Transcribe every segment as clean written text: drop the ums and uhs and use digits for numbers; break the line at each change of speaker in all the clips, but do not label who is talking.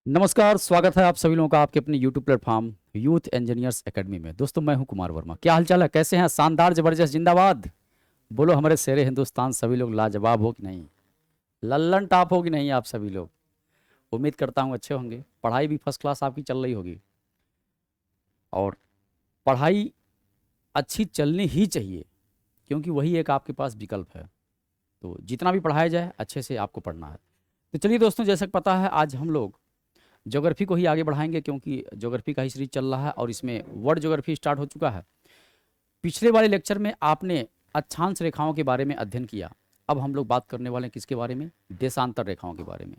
नमस्कार, स्वागत है आप सभी लोगों का आपके अपने YouTube platform youth engineers academy में। दोस्तों मैं हूं कुमार वर्मा। क्या हालचाल है, कैसे हैं? शानदार, जबरदस्त, जिंदाबाद। बोलो हमारे शेरे हिंदुस्तान। सभी लोग लाजवाब हो कि नहीं? लल्लन टॉप हो कि नहीं? आप सभी लोग उम्मीद करता हूं अच्छे होंगे। पढ़ाई भी फर्स्ट क्लास आपकी चल रही होगी, और पढ़ाई अच्छी चलनी ही चाहिए, क्योंकि वही एक आपके पास विकल्प है। तो जितना भी पढ़ाया जाए अच्छे से आपको पढ़ना है। तो चलिए दोस्तों, जैसा कि पता है आज हम लोग ज्योग्राफी को ही आगे बढ़ाएंगे, क्योंकि ज्योग्राफी का ही सीरीज चल रहा है और इसमें वर्ल्ड ज्योग्राफी स्टार्ट हो चुका है। पिछले वाले लेक्चर में आपने अक्षांश रेखाओं के बारे में अध्ययन किया। अब हम लोग बात करने वाले हैं किसके बारे में? देशांतर रेखाओं के बारे में।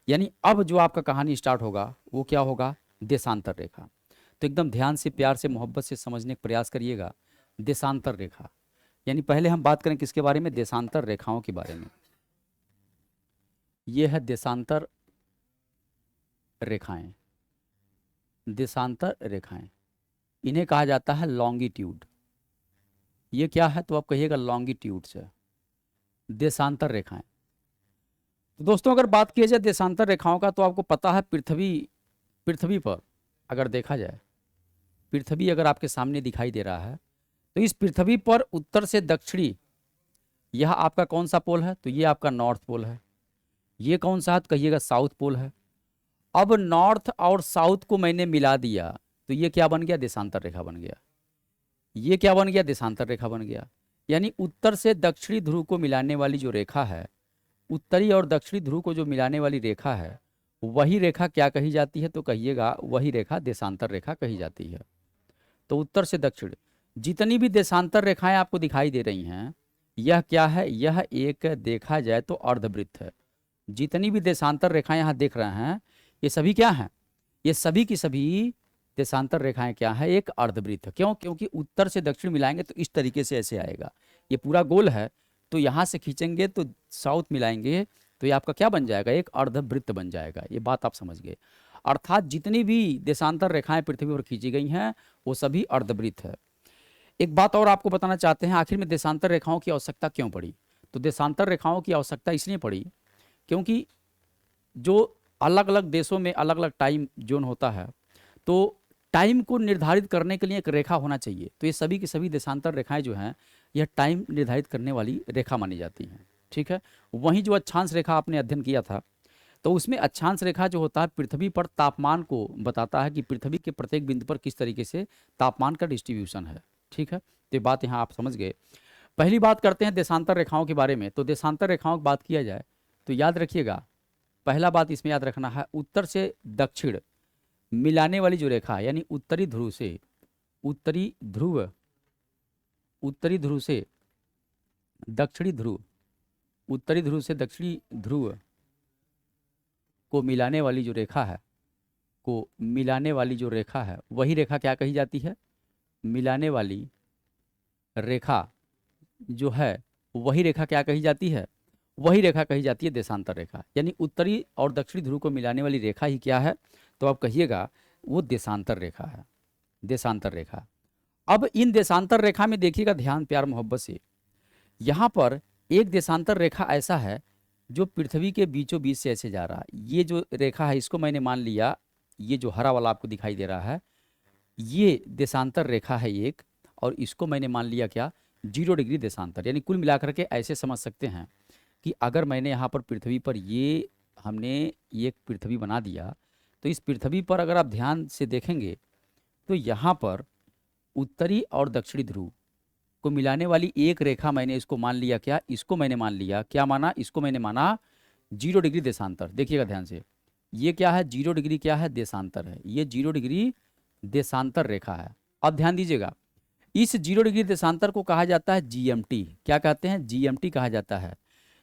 यानी अब जो आपका कहानी स्टार्ट होगा वो क्या होगा? देशांतर रेखा। तो एकदम ध्यान से, प्यार से, मोहब्बत से समझने का प्रयास करिएगा। देशांतर रेखा यानी पहले हम बात करें किसके बारे में? देशांतर रेखाओं के बारे में। ये है देशांतर रेखाएं। देशांतर रेखाएं इन्हें कहा जाता है लॉन्गिट्यूड। ये क्या है तो आप कहिएगा लॉन्गिट्यूड से। देशांतर रेखाएं। तो दोस्तों अगर बात की जाए देशांतर रेखाओं का, तो आपको पता है पृथ्वी पृथ्वी पर अगर देखा जाए, पृथ्वी अगर आपके सामने दिखाई दे रहा है, तो इस पृथ्वी पर उत्तर से दक्षिणी यह आपका कौन सा पोल है? तो ये आपका नॉर्थ पोल है। ये कौन सा है तो कहिएगा साउथ पोल है। अब नॉर्थ और साउथ को मैंने मिला दिया, तो ये क्या बन गया? देशांतर रेखा बन गया। ये क्या बन गया? देशांतर रेखा बन गया। यानी उत्तर से दक्षिणी ध्रुव को मिलाने वाली जो रेखा है, उत्तरी और दक्षिणी ध्रुव को जो मिलाने वाली रेखा है, वही रेखा क्या कही जाती है? तो कहिएगा वही रेखा देशांतर रेखा कही जाती है। तो उत्तर से दक्षिण जितनी भी देशांतर रेखाएं आपको दिखाई दे रही हैं, यह क्या है? यह एक देखा जाए तो अर्धवृत्त है। जितनी भी देशांतर रेखाएं यहाँ देख रहे हैं, ये सभी क्या हैं? ये सभी की सभी देशांतर रेखाएं क्या है? एक अर्धवृत्त है। क्यों? क्योंकि उत्तर से दक्षिण मिलाएंगे तो इस तरीके से ऐसे आएगा। ये पूरा गोल है, तो यहाँ से खींचेंगे तो साउथ मिलाएंगे तो ये आपका क्या बन जाएगा? एक अर्धवृत्त बन जाएगा। ये बात आप समझ गए। अर्थात जितनी भी देशांतर रेखाएं पृथ्वी पर खींची गई हैं वो सभी अर्धवृत्त है। एक बात और आपको बताना चाहते हैं, आखिर में देशांतर रेखाओं की आवश्यकता क्यों पड़ी? तो देशांतर रेखाओं की आवश्यकता इसलिए पड़ी क्योंकि जो अलग अलग देशों में अलग अलग टाइम जोन होता है, तो टाइम को निर्धारित करने के लिए एक रेखा होना चाहिए। तो ये सभी की सभी देशांतर रेखाएं जो हैं, यह टाइम निर्धारित करने वाली रेखा मानी जाती हैं। ठीक है। वहीं जो अक्षांश रेखा आपने अध्ययन किया था, तो उसमें अक्षांश रेखा जो होता है पृथ्वी पर तापमान को बताता है कि पृथ्वी के प्रत्येक बिंदु पर किस तरीके से तापमान का डिस्ट्रीब्यूशन है। ठीक है, तो ये बात यहाँ आप समझ गए। पहली बात करते हैं देशांतर रेखाओं के बारे में। तो देशांतर रेखाओं की बात किया जाए तो याद रखिएगा, पहला बात इसमें याद रखना है, उत्तर से दक्षिण मिलाने वाली जो रेखा है, यानी उत्तरी ध्रुव से उत्तरी ध्रुव उत्तरी ध्रुव से दक्षिणी ध्रुव उत्तरी ध्रुव से दक्षिणी ध्रुव को मिलाने वाली जो रेखा है, को मिलाने वाली जो रेखा है, वही रेखा क्या कही जाती है? मिलाने वाली रेखा जो है वही रेखा क्या कही जाती है? वही रेखा कही जाती है देशांतर रेखा। यानी उत्तरी और दक्षिणी ध्रुव को मिलाने वाली रेखा ही क्या है? तो आप कहिएगा वो देशांतर रेखा है। देशांतर रेखा। अब इन देशांतर रेखा में देखिएगा ध्यान, प्यार, मोहब्बत से। यहाँ पर एक देशांतर रेखा ऐसा है जो पृथ्वी के बीचों बीच से ऐसे जा रहा है। ये जो रेखा है इसको मैंने मान लिया, ये जो हरा वाला आपको दिखाई दे रहा है, ये देशांतर रेखा है एक, और इसको मैंने मान लिया क्या? 0 डिग्री देशांतर। यानी कुल मिलाकर के ऐसे समझ सकते हैं कि अगर मैंने यहाँ पर पृथ्वी पर हमने ये पृथ्वी बना दिया, तो इस पृथ्वी पर अगर आप ध्यान से देखेंगे तो यहाँ पर उत्तरी और दक्षिणी ध्रुव को मिलाने वाली एक रेखा मैंने इसको मान लिया क्या? इसको मैंने मान लिया क्या? माना इसको मैंने माना 0 डिग्री देशांतर। देखिएगा ध्यान से, ये क्या है? 0 डिग्री क्या है? देशांतर है। ये 0 डिग्री देशांतर रेखा है। अब ध्यान दीजिएगा, इस 0 डिग्री देशांतर को कहा जाता है जीएमटी। क्या कहते हैं? जीएमटी कहा जाता है।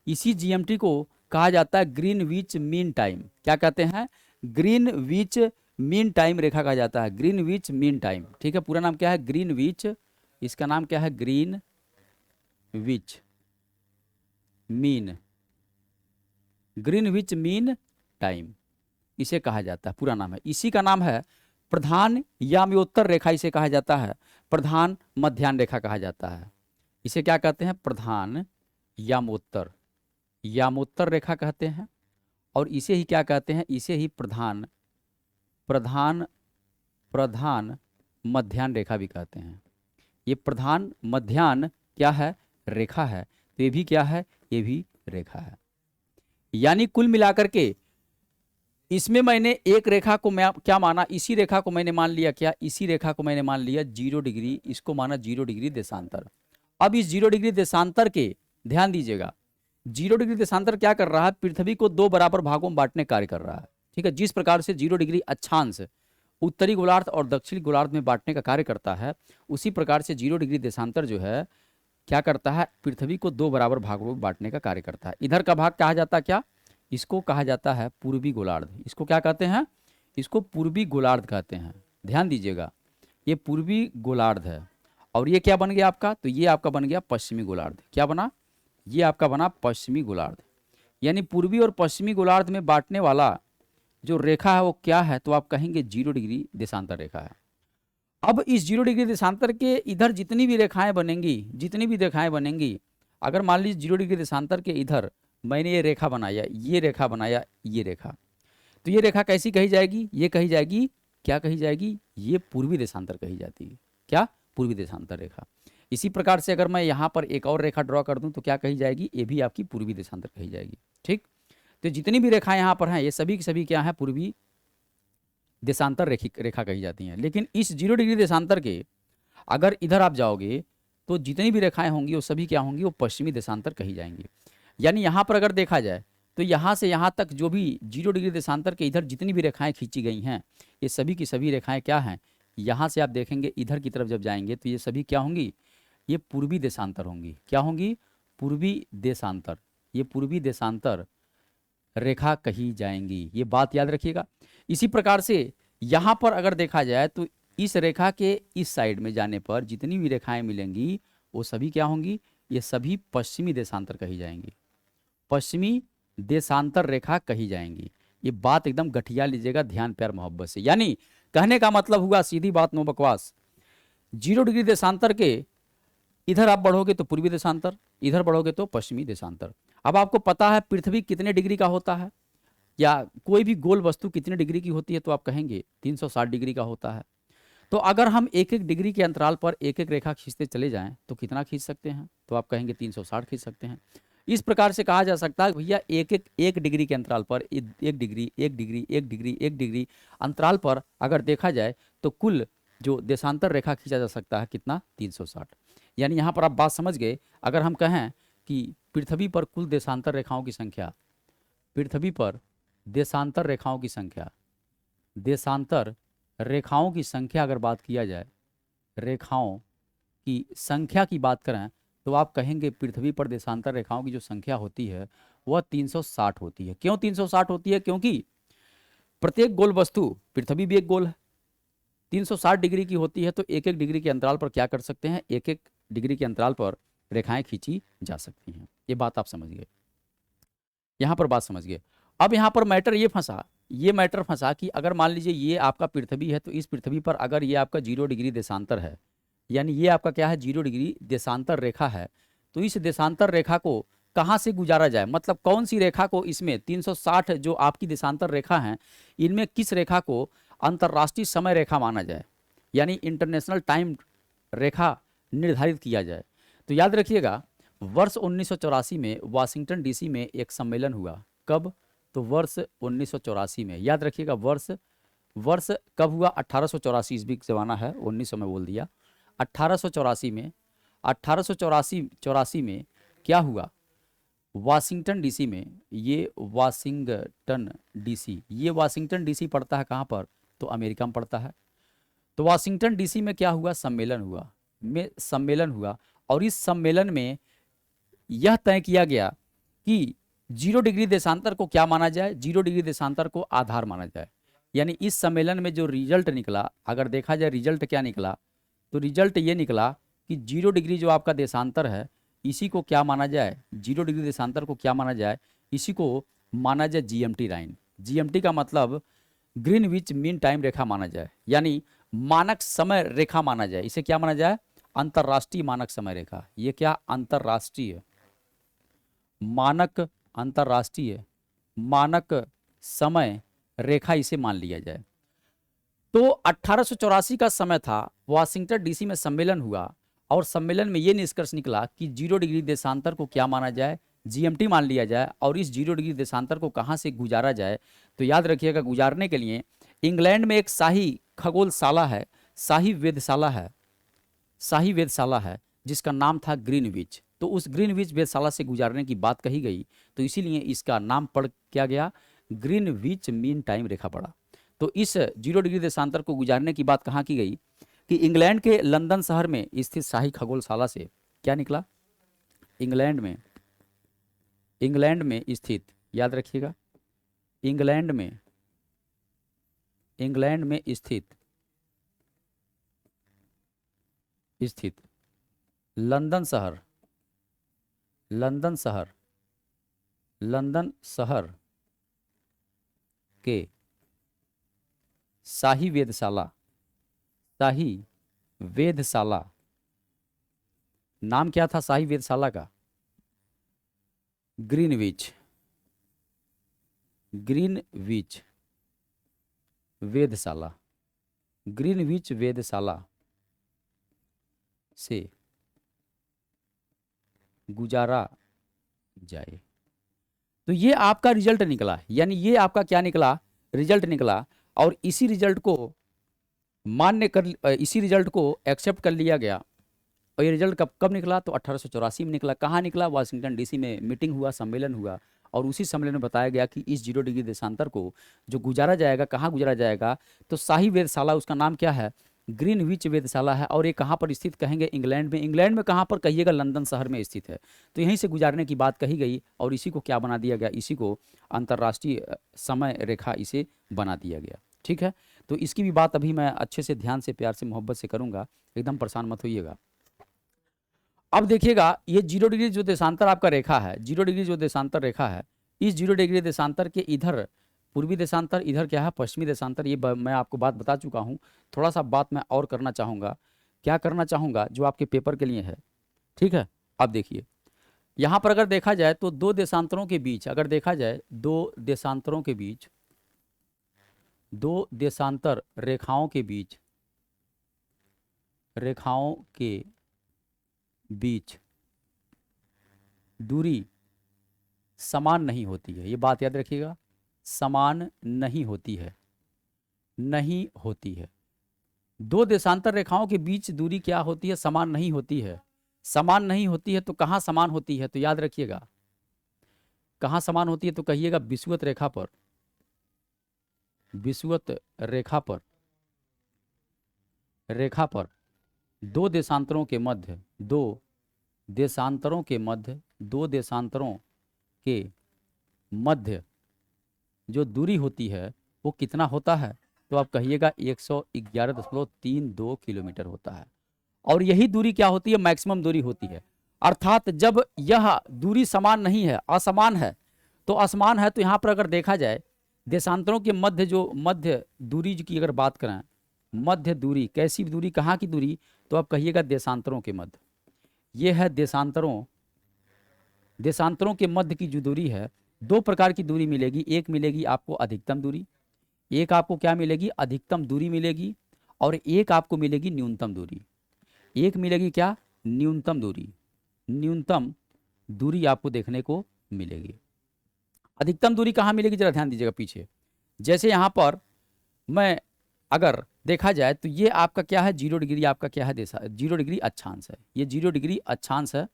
इसी जीएमटी को कहा जाता है ग्रीनविच मीन टाइम। क्या कहते हैं? ग्रीनविच मीन टाइम रेखा कहा जाता है। Greenwich mean time. ठीक है, पूरा नाम क्या है? ग्रीनविच। इसका नाम क्या है? Greenwich mean Greenwich mean time इसे कहा जाता है, पूरा नाम है। इसी का नाम है प्रधान याम्योत्तर रेखा, इसे कहा जाता है प्रधान मध्याह्न रेखा कहा जाता है। इसे क्या कहते हैं? प्रधान यामोत्तर रेखा कहते हैं। और इसे ही क्या कहते हैं? इसे ही प्रधान प्रधान प्रधान मध्याह्न रेखा भी कहते हैं। ये प्रधान मध्याह्न क्या है, रेखा है। तो ये भी क्या है, ये भी रेखा है। यानी कुल मिलाकर के इसमें मैंने एक रेखा को मैं क्या माना, इसी रेखा को मैंने मान लिया, क्या इसी रेखा को मैंने मान लिया 0 डिग्री, इसको माना 0 डिग्री देशांतर। अब इस 0 डिग्री देशांतर के, ध्यान दीजिएगा, 0 डिग्री देशांतर क्या कर रहा है, पृथ्वी को 2 बराबर भागों में बांटने कार्य कर रहा है। ठीक है, जिस प्रकार से 0 डिग्री अक्षांश उत्तरी गोलार्ध और दक्षिणी गोलार्ध में बांटने का कार्य करता है, उसी प्रकार से 0 डिग्री देशांतर जो है क्या करता है, पृथ्वी को 2 बराबर भागों में बांटने का कार्य करता है। इधर का भाग कहा जाता है क्या, इसको कहा जाता है पूर्वी गोलार्ध। इसको क्या कहते हैं, इसको पूर्वी गोलार्ध कहते हैं। ध्यान दीजिएगा, ये पूर्वी गोलार्ध है। और ये क्या बन गया आपका, तो ये आपका बन गया पश्चिमी गोलार्ध। क्या बना, ये आपका बना पश्चिमी गोलार्ध। यानी पूर्वी और पश्चिमी गोलार्ध में बांटने वाला जो रेखा है वो क्या है, तो आप कहेंगे 0 डिग्री देशांतर रेखा है। अब इस 0 डिग्री देशांतर के इधर जितनी भी रेखाएं बनेंगी, जितनी भी रेखाएं बनेंगी, अगर मान लीजिए 0 डिग्री देशांतर के इधर मैंने ये रेखा बनाया, ये रेखा बनाया, ये रेखा, तो ये रेखा कैसी कही जाएगी, ये कही जाएगी, क्या कही जाएगी, ये पूर्वी देशांतर कही जाती है। क्या, पूर्वी देशांतर रेखा। इसी प्रकार से अगर मैं यहाँ पर एक और रेखा ड्रॉ कर दूं तो क्या कही जाएगी, ये भी आपकी पूर्वी देशांतर कही जाएगी। ठीक, तो जितनी भी रेखाएं यहाँ पर हैं ये सभी की सभी क्या है, पूर्वी देशांतर रेखा कही जाती हैं। लेकिन इस 0 डिग्री देशांतर के अगर इधर आप जाओगे तो जितनी भी रेखाएं होंगी वो सभी क्या होंगी, वो पश्चिमी देशांतर कही जाएंगी। यानी यहाँ पर अगर देखा जाए तो यहाँ से यहाँ तक जो भी 0 डिग्री देशांतर के इधर जितनी भी रेखाएं खींची गई हैं, ये सभी की सभी रेखाएं क्या हैं, यहाँ से आप देखेंगे इधर की तरफ जब जाएंगे तो ये सभी क्या होंगी, ये पूर्वी देशांतर होंगी। क्या होंगी, पूर्वी देशांतर। ये पूर्वी देशांतर रेखा कही जाएंगी, ये बात याद रखिएगा। इसी प्रकार से यहाँ पर अगर देखा जाए तो इस रेखा के इस साइड में जाने पर जितनी भी रेखाएं मिलेंगी वो सभी क्या होंगी, ये सभी पश्चिमी देशांतर कही जाएंगी, पश्चिमी देशांतर रेखा कही जाएंगी। ये बात एकदम गठिया लीजिएगा ध्यान प्यार मोहब्बत से। यानी कहने का मतलब हुआ, सीधी बात, नो बकवास, 0 डिग्री देशांतर के इधर आप बढ़ोगे तो पूर्वी देशांतर, इधर बढ़ोगे तो पश्चिमी देशांतर। अब आपको पता है पृथ्वी कितने डिग्री का होता है, या कोई भी गोल वस्तु कितने डिग्री की होती है, तो आप कहेंगे 360 डिग्री का होता है। तो अगर हम एक एक डिग्री के अंतराल पर एक एक रेखा खींचते चले जाएं तो कितना खींच सकते हैं, तो आप कहेंगे 360 खींच सकते हैं। इस प्रकार से कहा जा सकता है भैया एक डिग्री के अंतराल पर एक डिग्री, एक डिग्री, एक डिग्री, एक डिग्री अंतराल पर अगर देखा जाए तो कुल जो देशांतर रेखा खींचा जा सकता है कितना, 360। यानी यहाँ पर आप बात समझ गए। अगर हम कहें कि पृथ्वी पर कुल देशांतर रेखाओं की संख्या, पृथ्वी पर देशांतर रेखाओं की संख्या, देशांतर रेखाओं की संख्या अगर बात किया जाए, रेखाओं की संख्या की बात करें तो आप कहेंगे पृथ्वी पर देशांतर रेखाओं की जो संख्या होती है वह 360 होती है। क्यों 360 होती है, क्योंकि प्रत्येक गोल वस्तु, पृथ्वी भी एक गोल है, 360 डिग्री की होती है। तो एक एक डिग्री के अंतराल पर क्या कर सकते हैं, एक एक डिग्री के अंतराल पर रेखाएं खींची जा सकती हैं। ये बात आप समझ गए, यहाँ पर बात समझ गए। अब यहाँ पर मैटर ये फंसा, ये मैटर फंसा कि अगर मान लीजिए ये आपका पृथ्वी है तो इस पृथ्वी पर अगर ये आपका 0 डिग्री देशांतर है, यानी ये आपका क्या है, 0 डिग्री देशांतर रेखा है, तो इस देशांतर रेखा को कहाँ से गुजारा जाए, मतलब कौन सी रेखा को, इसमें 360 जो आपकी देशांतर रेखा है इनमें किस रेखा को अंतर्राष्ट्रीय समय रेखा माना जाए, यानी इंटरनेशनल टाइम रेखा निर्धारित किया जाए। तो याद रखिएगा वर्ष 1984 में वाशिंगटन डीसी में एक सम्मेलन हुआ। कब, तो वर्ष 1984 में। याद रखिएगा वर्ष कब हुआ, 1884 ईस्वी का जमाना है, 1900 में बोल दिया। 1884 में, 1884 में क्या हुआ, वाशिंगटन डीसी में, ये वाशिंगटन डीसी पड़ता है कहाँ पर, तो अमेरिका में पड़ता है। तो वाशिंगटन डीसी में क्या हुआ, सम्मेलन हुआ और इस सम्मेलन में यह तय किया गया कि 0 डिग्री देशांतर को क्या माना जाए, 0 डिग्री देशांतर को आधार माना जाए। यानी इस सम्मेलन में जो रिजल्ट निकला, अगर देखा जाए रिजल्ट क्या निकला, तो रिजल्ट ये निकला कि 0 डिग्री जो आपका देशांतर है इसी को क्या माना जाए, 0 डिग्री देशांतर को क्या माना जाए, इसी को माना जाए जीएमटी लाइन। जीएमटी का मतलब ग्रीनविच मीन टाइम रेखा माना जाए, यानी मानक समय रेखा माना जाए। इसे क्या माना जाए, अंतरराष्ट्रीय मानक समय रेखा। ये क्या, अंतरराष्ट्रीय मानक समय रेखा इसे मान लिया जाए। तो 1884 का समय था, वाशिंगटन डीसी में सम्मेलन हुआ और सम्मेलन में ये निष्कर्ष निकला कि 0 डिग्री देशांतर को क्या माना जाए, जीएमटी मान लिया जाए, और इस 0 डिग्री देशांतर को कहाँ से गुजारा जाए। तो याद रखिएगा, गुजारने के लिए इंग्लैंड में एक शाही खगोलशाला है, शाही वेधशाला है, शाही वेधशाला है, जिसका नाम था ग्रीनविच। तो उस ग्रीनविच वेधशाला से गुजारने की बात कही गई, तो इसीलिए इसका नाम पड़ क्या गया, ग्रीनविच मीन टाइम रेखा पड़ा। तो इस 0 डिग्री देशांतर को गुजारने की बात कहाँ की गई कि इंग्लैंड के लंदन शहर में स्थित शाही खगोलशाला से क्या निकला, इंग्लैंड में स्थित, याद रखिएगा, इंग्लैंड में स्थित लंदन शहर के शाही वेधशाला, नाम क्या था शाही वेधशाला का, ग्रीनविच वेधशाला से गुजारा जाए। तो ये आपका रिजल्ट निकला, यानी ये आपका क्या निकला, रिजल्ट निकला, और इसी रिजल्ट को इसी रिजल्ट को एक्सेप्ट कर लिया गया। और ये रिजल्ट कब निकला, तो 1884 में निकला। कहाँ निकला, वाशिंगटन डीसी में मीटिंग हुआ, सम्मेलन हुआ, और उसी सम्मेलन में बताया गया कि इस 0 डिग्री देशांतर को जो गुजारा जाएगा, कहाँ गुजारा जाएगा, तो शाही वेधशाला, उसका नाम क्या है, ग्रीनविच वेधशाला है। और ये कहाँ पर स्थित कहेंगे, इंग्लैंड में कहाँ पर कहिएगा, लंदन शहर में स्थित है। तो यहीं से गुजारने की बात कही गई, और इसी को क्या बना दिया गया, इसी को अंतर्राष्ट्रीय समय रेखा इसे बना दिया गया। ठीक है, तो इसकी भी बात अभी मैं अच्छे से, ध्यान से, प्यार से, मोहब्बत से करूंगा, एकदम परेशान मत होइएगा। अब देखिएगा, ये 0 डिग्री जो देशांतर आपका रेखा है, 0 डिग्री जो देशांतर रेखा है, इस 0 डिग्री देशांतर के इधर पूर्वी देशांतर, इधर क्या है, पश्चिमी देशांतर। ये मैं आपको बात बता चुका हूँ। थोड़ा सा बात मैं और करना चाहूँगा, क्या करना चाहूँगा, जो आपके पेपर के लिए है। ठीक है, अब देखिए, यहाँ पर अगर देखा जाए तो दो देशांतरों के बीच, अगर देखा जाए दो देशांतरों के बीच, दो देशांतर रेखाओं के बीच दूरी समान नहीं होती है। ये बात याद रखिएगा, समान नहीं होती है, दो देशांतर रेखाओं के बीच दूरी क्या होती है, समान नहीं होती है। समान नहीं होती है तो कहाँ समान होती है, तो याद रखिएगा, कहाँ समान होती है, तो कहिएगा विषुवत रेखा पर, दो देशांतरों के मध्य जो दूरी होती है वो कितना होता है, तो आप कहिएगा 111.32 किलोमीटर होता है। और यही दूरी क्या होती है, मैक्सिमम दूरी होती है। अर्थात जब यह दूरी समान नहीं है, असमान है, तो यहाँ पर अगर देखा जाए देशांतरों के मध्य, जो मध्य दूरी की अगर बात करें, मध्य दूरी, कैसी दूरी, कहाँ की दूरी, तो आप कहिएगा देशांतरों के मध्य। ये है देशांतरों के मध्य की जो दूरी है, दो प्रकार की दूरी मिलेगी। एक मिलेगी आपको अधिकतम दूरी, एक आपको क्या मिलेगी, अधिकतम दूरी मिलेगी, और एक आपको मिलेगी न्यूनतम दूरी। एक मिलेगी क्या, न्यूनतम दूरी आपको देखने को मिलेगी। अधिकतम दूरी कहाँ मिलेगी, जरा ध्यान दीजिएगा पीछे। जैसे यहाँ पर मैं अगर देखा जाए तो ये आपका क्या है, 0 डिग्री आपका क्या है, 0 डिग्री अक्षांश है, ये 0 डिग्री अक्षांश है।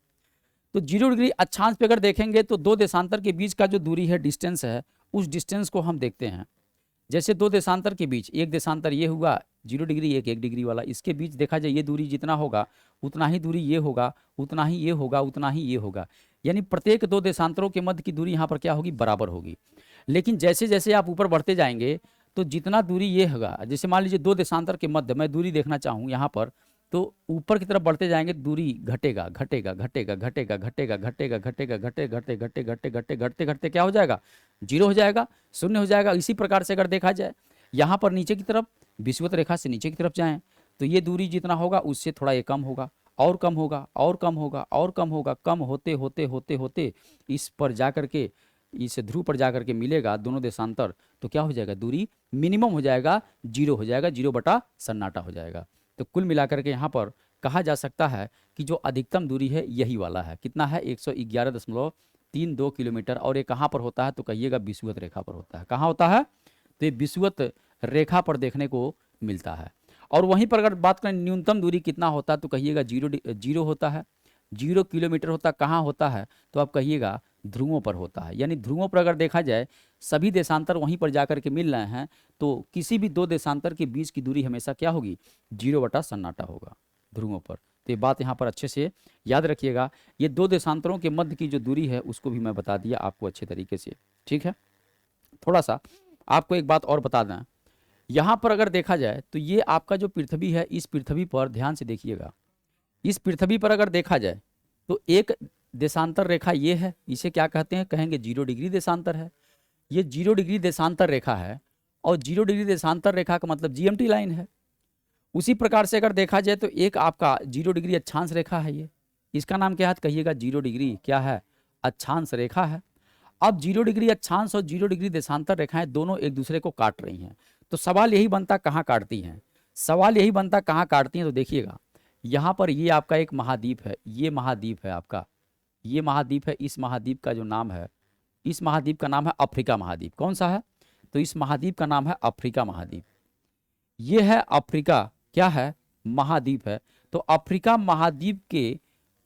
तो 0 डिग्री अक्षांश पे अगर देखेंगे तो दो देशांतर के बीच का जो दूरी है, डिस्टेंस है, उस डिस्टेंस को हम देखते हैं। जैसे दो देशांतर के बीच, एक देशांतर ये हुआ 0 डिग्री, एक 1 डिग्री वाला, इसके बीच देखा जाए ये दूरी जितना होगा उतना ही दूरी ये होगा, उतना ही ये होगा, उतना ही ये होगा। यानी प्रत्येक दो देशांतरों के मध्य की दूरी यहाँ पर क्या होगी, बराबर होगी। लेकिन जैसे जैसे आप ऊपर बढ़ते जाएंगे तो जितना दूरी ये होगा, जैसे मान लीजिए दो देशांतर के मध्य मैं दूरी देखना चाहूँ यहाँ पर, तो ऊपर की तरफ बढ़ते जाएंगे दूरी घटेगा, घटते क्या हो जाएगा, 0 हो जाएगा, 0 हो जाएगा। इसी प्रकार से अगर देखा जाए यहाँ पर नीचे की तरफ, विषुवत रेखा से नीचे की तरफ जाएं तो ये दूरी जितना होगा उससे थोड़ा ये कम होगा, और कम होगा, और कम होगा, और कम होगा, कम होते होते होते होते इस पर जा करके इस ध्रुव पर जाकर के मिलेगा दोनों देशांतर, तो क्या हो जाएगा, दूरी मिनिमम हो जाएगा, 0 हो जाएगा, 0 बटा सन्नाटा हो जाएगा। तो कुल मिलाकर के यहाँ पर कहा जा सकता है कि जो अधिकतम दूरी है यही वाला है, कितना है, 111.32 किलोमीटर। और ये कहाँ पर होता है, तो कहिएगा विषुवत रेखा पर होता है। कहाँ होता है, तो ये विषुवत रेखा पर देखने को मिलता है। और वहीं पर अगर बात करें न्यूनतम दूरी कितना होता है, तो कहिएगा 0 होता है, 0 किलोमीटर होता है। कहाँ होता है, तो आप कहिएगा ध्रुवों पर होता है। यानी ध्रुवों पर अगर देखा जाए सभी देशांतर वहीं पर जाकर के मिल रहे हैं, तो किसी भी दो देशांतर के बीच की दूरी हमेशा क्या होगी, 0 बटा सन्नाटा होगा ध्रुवों पर। तो ये बात यहाँ पर अच्छे से याद रखिएगा। ये दो देशांतरों के मध्य की जो दूरी है उसको भी मैं बता दिया आपको अच्छे तरीके से, ठीक है। थोड़ा सा आपको एक बात और बता दें, यहाँ पर अगर देखा जाए तो ये आपका जो पृथ्वी है, इस पृथ्वी पर ध्यान से देखिएगा, इस पृथ्वी पर अगर देखा जाए तो एक देशांतर रेखा ये है, इसे क्या कहते हैं, कहेंगे 0 डिग्री देशांतर है। ये 0 डिग्री देशांतर रेखा है, और 0 डिग्री देशांतर रेखा का मतलब जीएमटी लाइन है। उसी प्रकार से अगर देखा जाए तो एक आपका 0 डिग्री अक्षांश रेखा है, ये इसका नाम क्या है, कहिएगा 0 डिग्री क्या है, अक्षांश रेखा है। अब 0 डिग्री अक्षांश और 0 डिग्री देशांतर रेखाएं दोनों एक दूसरे को काट रही हैं। तो सवाल यही बनता कहाँ काटती हैं, सवाल यही बनता कहाँ काटती हैं। तो देखिएगा यहाँ पर ये आपका एक महाद्वीप है, ये महाद्वीप है आपका, ये महाद्वीप है। इस महाद्वीप का जो नाम है, इस महाद्वीप का नाम है अफ्रीका महाद्वीप। कौन सा है, तो इस महाद्वीप का नाम है अफ्रीका महाद्वीप। ये है अफ्रीका क्या है, महाद्वीप है। तो अफ्रीका महाद्वीप के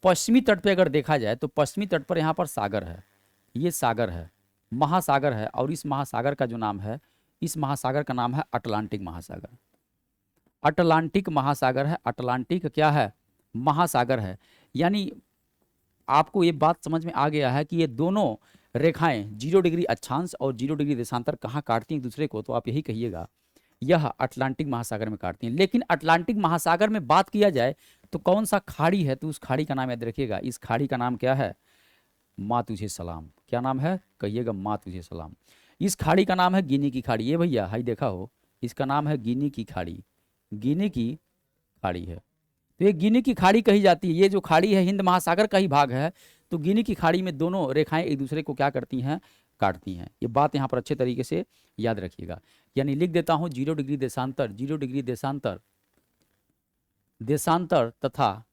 पश्चिमी तट पे अगर देखा जाए तो पश्चिमी तट पर यहाँ पर सागर है, ये सागर है, महासागर है। और इस महासागर का जो नाम है, इस महासागर का नाम है अटलांटिक महासागर। अटलांटिक महासागर है, अटलांटिक क्या है, महासागर है। यानी आपको ये बात समझ में आ गया है कि ये दोनों रेखाएं 0 डिग्री अक्षांश और 0 डिग्री देशांतर कहाँ काटती हैं एक दूसरे को, तो आप यही कहिएगा यह अटलांटिक महासागर में काटती हैं। लेकिन अटलांटिक महासागर में बात किया जाए तो कौन सा खाड़ी है, तो उस खाड़ी का नाम याद रखिएगा। इस खाड़ी का नाम क्या है, माँ तुझे सलाम। क्या नाम है, कहिएगा माँ तुझे सलाम। इस खाड़ी का नाम है गिनी की खाड़ी। ये भैया हाई देखा हो, इसका नाम है गिनी की खाड़ी, गिनी की खाड़ी है। तो ये गिनी की खाड़ी कही जाती है। ये जो खाड़ी है हिंद महासागर का ही भाग है। तो गिनी की खाड़ी में दोनों रेखाएं एक दूसरे को क्या करती हैं, काटती हैं। ये बात यहाँ पर अच्छे तरीके से याद रखिएगा। यानी लिख देता हूँ 0 डिग्री देशांतर, 0 डिग्री देशांतर, देशांतर तथा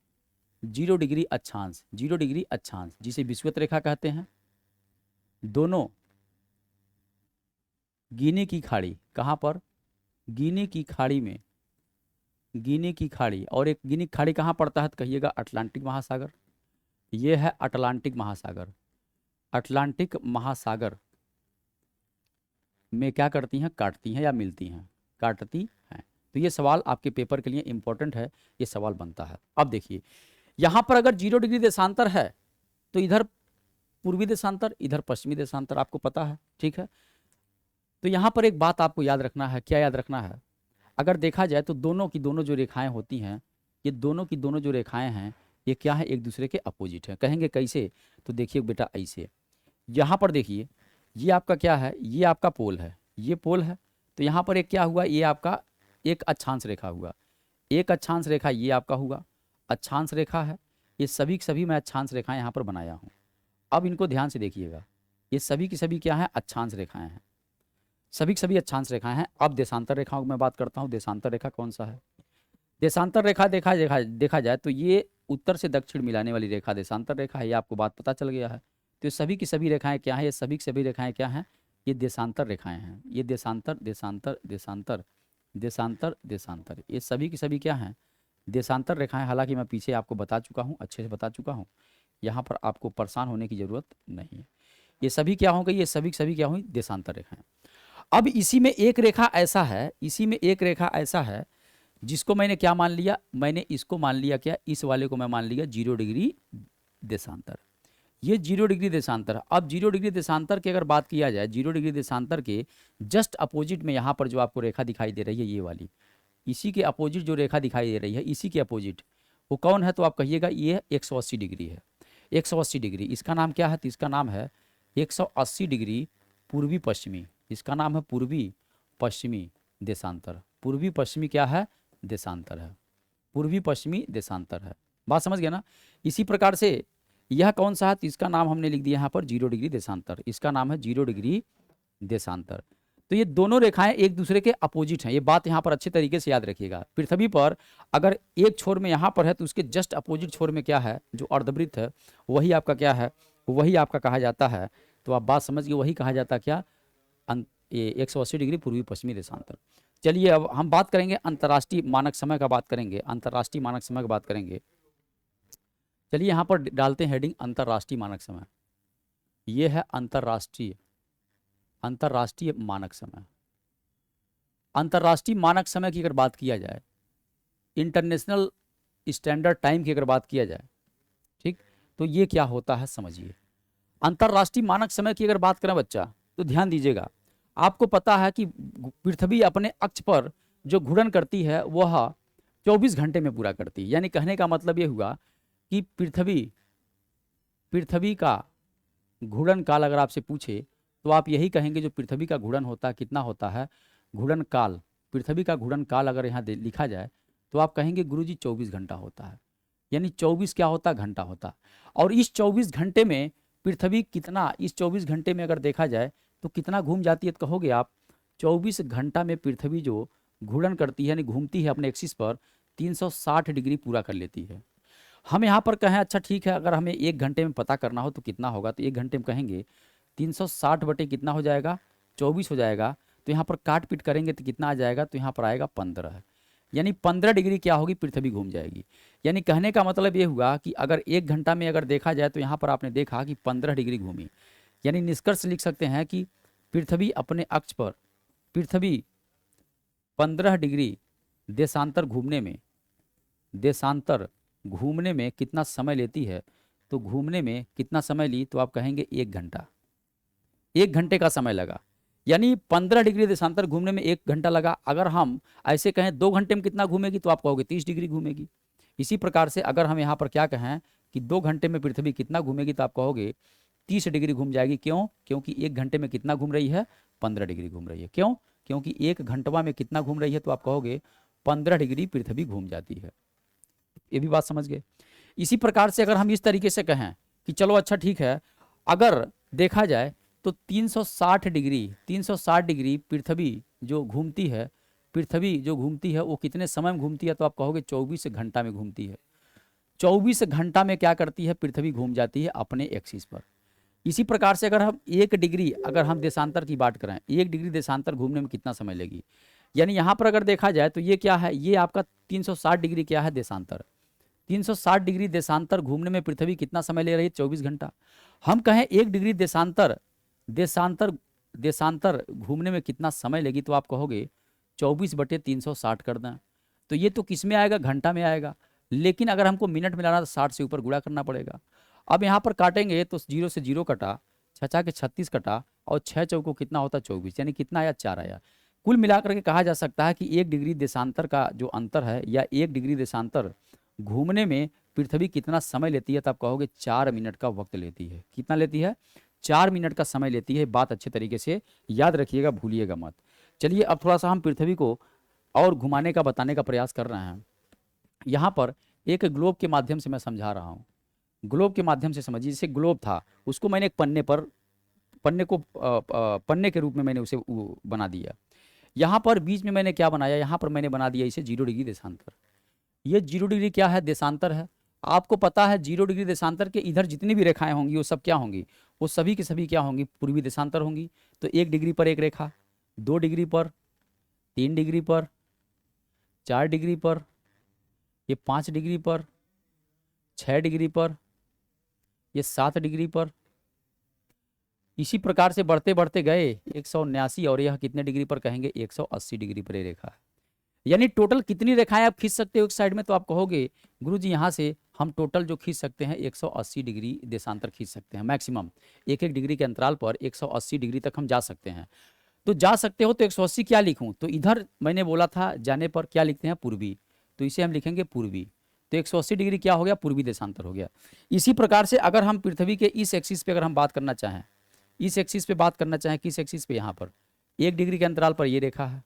0 डिग्री अक्षांश, 0 डिग्री अक्षांश जिसे विषुवत रेखा कहते हैं, दोनों गिनी की खाड़ी, कहाँ पर, गिनी की खाड़ी में, गिनी की खाड़ी। और एक गिनी की खाड़ी कहाँ पड़ता है, तो कहिएगा अटलांटिक महासागर। ये है अटलांटिक महासागर। अटलांटिक महासागर में क्या करती हैं, काटती हैं या मिलती हैं, काटती हैं। तो ये सवाल आपके पेपर के लिए इंपॉर्टेंट है, ये सवाल बनता है। अब देखिए यहाँ पर अगर 0 डिग्री देशांतर है तो इधर पूर्वी देशांतर, इधर पश्चिमी देशांतर, आपको पता है, ठीक है। तो यहाँ पर एक बात आपको याद रखना है, क्या याद रखना है, अगर देखा जाए तो दोनों की दोनों जो रेखाएं होती हैं, ये दोनों की दोनों जो रेखाएं हैं ये क्या है, एक दूसरे के अपोजिट है। कहेंगे कैसे, तो देखिए बेटा ऐसे, यहाँ पर देखिए ये आपका क्या है, ये आपका पोल है, ये पोल है। तो यहाँ पर एक क्या हुआ, ये आपका एक अक्षांश रेखा हुआ, एक अक्षांश रेखा ये आपका हुआ, अक्षांश रेखा है। ये सभी की सभी मैं अक्षांश रेखाएं यहाँ पर बनाया हूँ। अब इनको ध्यान से देखिएगा, ये सभी की सभी क्या है, अक्षांश रेखाएं हैं, सभी की सभी अक्षांश रेखाएं हैं। अब देशांतर रेखाओं की मैं बात करता हूँ। देशांतर रेखा कौन सा है, देशांतर रेखा देखा जाए तो ये उत्तर से दक्षिण मिलाने वाली रेखा देशांतर रेखा है। ये आपको बात पता चल गया है। तो ये सभी की सभी रेखाएं क्या है, ये सभी की सभी रेखाएं क्या हैं, ये देशांतर रेखाएं हैं। ये देशांतर देशांतर देशांतर देशांतर देशांतर, ये सभी की सभी क्या हैं, देशांतर रेखाएं। हालांकि मैं पीछे आपको बता चुका हूँ, अच्छे से बता चुका हूँ, यहाँ पर आपको परेशान होने की जरूरत नहीं है। ये सभी क्या होंगे, ये सभी सभी क्या हुई, देशांतर रेखाएं। अब इसी में एक रेखा ऐसा है, इसी में एक रेखा ऐसा है जिसको मैंने क्या मान लिया, मैंने इसको मान लिया क्या, इस वाले को मैं मान लिया 0 डिग्री देशांतर। ये 0 डिग्री देशांतर है। अब 0 डिग्री देशांतर की अगर बात किया जाए, 0 डिग्री देशांतर के जस्ट अपोजिट में यहाँ पर जो आपको रेखा दिखाई दे रही है ये वाली, इसी के अपोजिट जो रेखा दिखाई दे रही है, इसी के अपोजिट वो कौन है, तो आप कहिएगा ये 180 डिग्री है। 180 डिग्री, इसका नाम क्या है, तो इसका नाम है 180 डिग्री पूर्वी पश्चिमी। इसका नाम है पूर्वी पश्चिमी देशांतर। पूर्वी पश्चिमी क्या है, देशांतर है, पूर्वी पश्चिमी देशांतर है। बात समझ गया ना। इसी प्रकार से यह कौन सा है, तो इसका नाम हमने लिख दिया यहाँ पर 0 डिग्री देशांतर, इसका नाम है 0 डिग्री देशांतर। तो ये दोनों रेखाएं एक दूसरे के अपोजिट हैं, ये बात यहाँ पर अच्छे तरीके से याद रखिएगा। पृथ्वी पर अगर एक छोर में यहाँ पर है तो उसके जस्ट अपोजिट छोर में क्या है, जो अर्धवृत्त है वही आपका क्या है, वही आपका कहा जाता है। तो आप बात समझिए, वही कहा जाता है क्या, ये 180 डिग्री पूर्वी पश्चिमी देशांतर। चलिए अब हम बात करेंगे अंतर्राष्ट्रीय मानक समय का, बात करेंगे अंतर्राष्ट्रीय मानक समय की बात करेंगे। चलिए यहाँ पर डालते हैं हेडिंग अंतर्राष्ट्रीय मानक समय। ये है अंतर्राष्ट्रीय मानक समय। अंतर्राष्ट्रीय मानक समय की अगर बात किया जाए, इंटरनेशनल स्टैंडर्ड टाइम की अगर बात किया जाए, ठीक, तो ये क्या होता है समझिए। अंतर्राष्ट्रीय मानक समय की अगर बात करें बच्चा, तो ध्यान दीजिएगा, आपको पता है कि पृथ्वी अपने अक्ष पर जो घूर्णन करती है वह 24 घंटे में पूरा करती है। यानी कहने का मतलब ये हुआ कि पृथ्वी का घूर्णन काल अगर आपसे पूछे तो आप यही कहेंगे जो पृथ्वी का घूर्णन होता है कितना होता है, घूर्णन काल, पृथ्वी का घूर्णन काल अगर यहाँ लिखा जाए तो आप कहेंगे गुरुजी 24 घंटा होता है। यानी 24 क्या होता, घंटा होता। और इस 24 घंटे में पृथ्वी कितना, इस 24 घंटे में अगर देखा जाए तो कितना घूम जाती है, तो कहोगे आप 24 घंटा में पृथ्वी जो घूर्णन करती है यानी घूमती है अपने एक्सिस पर 360 डिग्री पूरा कर लेती है। हम यहाँ पर कहें अच्छा ठीक है, अगर हमें 1 घंटे में पता करना हो तो कितना होगा, तो 1 घंटे में कहेंगे 360 बटे कितना हो जाएगा, 24 हो जाएगा। तो यहाँ पर काट पीट करेंगे तो कितना आ जाएगा, तो यहाँ पर आएगा 15। यानी 15 डिग्री क्या होगी, पृथ्वी घूम जाएगी। यानी कहने का मतलब ये हुआ कि अगर 1 घंटा में अगर देखा जाए तो यहाँ पर आपने देखा कि 15 डिग्री घूमी। यानी निष्कर्ष लिख सकते हैं कि पृथ्वी अपने अक्ष पर, पृथ्वी 15 डिग्री देशांतर घूमने में कितना समय लेती है, तो घूमने में कितना समय ली, तो आप कहेंगे 1 घंटा, 1 घंटे का समय लगा। यानी 15 डिग्री देशांतर घूमने में 1 घंटा लगा। अगर हम ऐसे कहें 2 घंटे में कितना घूमेगी, तो आप कहोगे 30 डिग्री घूमेगी। इसी प्रकार से अगर हम यहाँ पर क्या कहें कि 2 घंटे में पृथ्वी कितना घूमेगी, तो आप कहोगे 30 डिग्री घूम जाएगी। क्यों, क्योंकि 1 घंटे में कितना घूम रही है, 15 डिग्री घूम रही है। क्यों, क्योंकि 1 घंटवा में कितना घूम रही है, तो आप कहोगे 15 डिग्री पृथ्वी घूम जाती है। ये भी बात समझ गए। इसी प्रकार से अगर हम इस तरीके से कहें कि चलो अच्छा ठीक है, अगर देखा जाए तो 360 डिग्री पृथ्वी जो घूमती है वो कितने समय में घूमती है, तो आप कहोगे 24 घंटा में घूमती है। 24 घंटा में क्या करती है, पृथ्वी घूम जाती है अपने एक्सिस पर। इसी प्रकार से अगर हम 1 डिग्री, अगर हम देशांतर की बात करें, 1 डिग्री देशांतर घूमने में कितना समय लेगी, यानी यहाँ पर अगर देखा जाए तो ये क्या है, ये आपका 360 डिग्री क्या है, देशांतर। 360 डिग्री देशांतर घूमने में पृथ्वी कितना समय ले रही है, 24 घंटा। हम कहें 1 डिग्री देशांतर घूमने में कितना समय लेगी, तो आप कहोगे 24 बटे 360 कर दें। तो ये तो किस में आएगा, घंटा में आएगा। लेकिन अगर हमको मिनट में लाना तो 60 से ऊपर गुणा करना पड़ेगा। अब यहाँ पर काटेंगे तो 0 से 0 कटा, 6 के 36 कटा, और 6 चौको कितना होता, 24। यानी कितना आया, 4 आया। कुल मिलाकर के कहा जा सकता है कि 1 डिग्री देशांतर का जो अंतर है, या 1 डिग्री देशांतर घूमने में पृथ्वी कितना समय लेती है, तो आप कहोगे 4 मिनट का वक्त लेती है। कितना लेती है, 4 मिनट का समय लेती है। बात अच्छे तरीके से याद रखिएगा, भूलिएगा मत। चलिए अब थोड़ा सा हम पृथ्वी को और घुमाने का बताने का प्रयास कर रहे हैं। यहाँ पर एक ग्लोब के माध्यम से मैं समझा रहा हूँ। ग्लोब के माध्यम से समझिए, जैसे ग्लोब था उसको मैंने एक पन्ने के रूप में मैंने उसे बना दिया। यहाँ पर बीच में मैंने क्या बनाया, यहाँ पर मैंने बना दिया इसे 0 डिग्री देशांतर। ये 0 डिग्री क्या है, देशांतर है। आपको पता है 0 डिग्री देशांतर के इधर जितनी भी रेखाएं होंगी वो सब क्या होंगी, वो सभी के सभी क्या होंगी, पूर्वी देशांतर होंगी। तो 1 डिग्री पर एक रेखा, 2 डिग्री पर, 3 डिग्री पर, 4 डिग्री पर, ये 5 डिग्री पर, 6 डिग्री पर, ये 7 डिग्री पर। इसी प्रकार से बढ़ते बढ़ते गए 179, और यह कितने डिग्री पर कहेंगे, 180 डिग्री पर ये रेखा है। यानी टोटल कितनी रेखाएं आप खींच सकते हो एक साइड में, तो आप कहोगे गुरुजी यहाँ से हम टोटल जो खींच सकते हैं 180 डिग्री देशांतर खींच सकते हैं। मैक्सिमम 1-1 डिग्री के अंतराल पर 180 डिग्री तक हम जा सकते हैं। तो जा सकते हो तो 180 क्या लिखूं, तो इधर मैंने बोला था जाने पर क्या लिखते हैं, पूर्वी, तो इसे हम लिखेंगे पूर्वी। तो 180 डिग्री क्या हो गया, पूर्वी देशांतर हो गया। इसी प्रकार से अगर हम पृथ्वी के इस एक्सिस पे अगर हम बात करना चाहें, इस एक्सिस पे बात करना चाहें, किस एक्सिस पे, यहाँ पर 1 डिग्री के अंतराल पर ये रेखा है,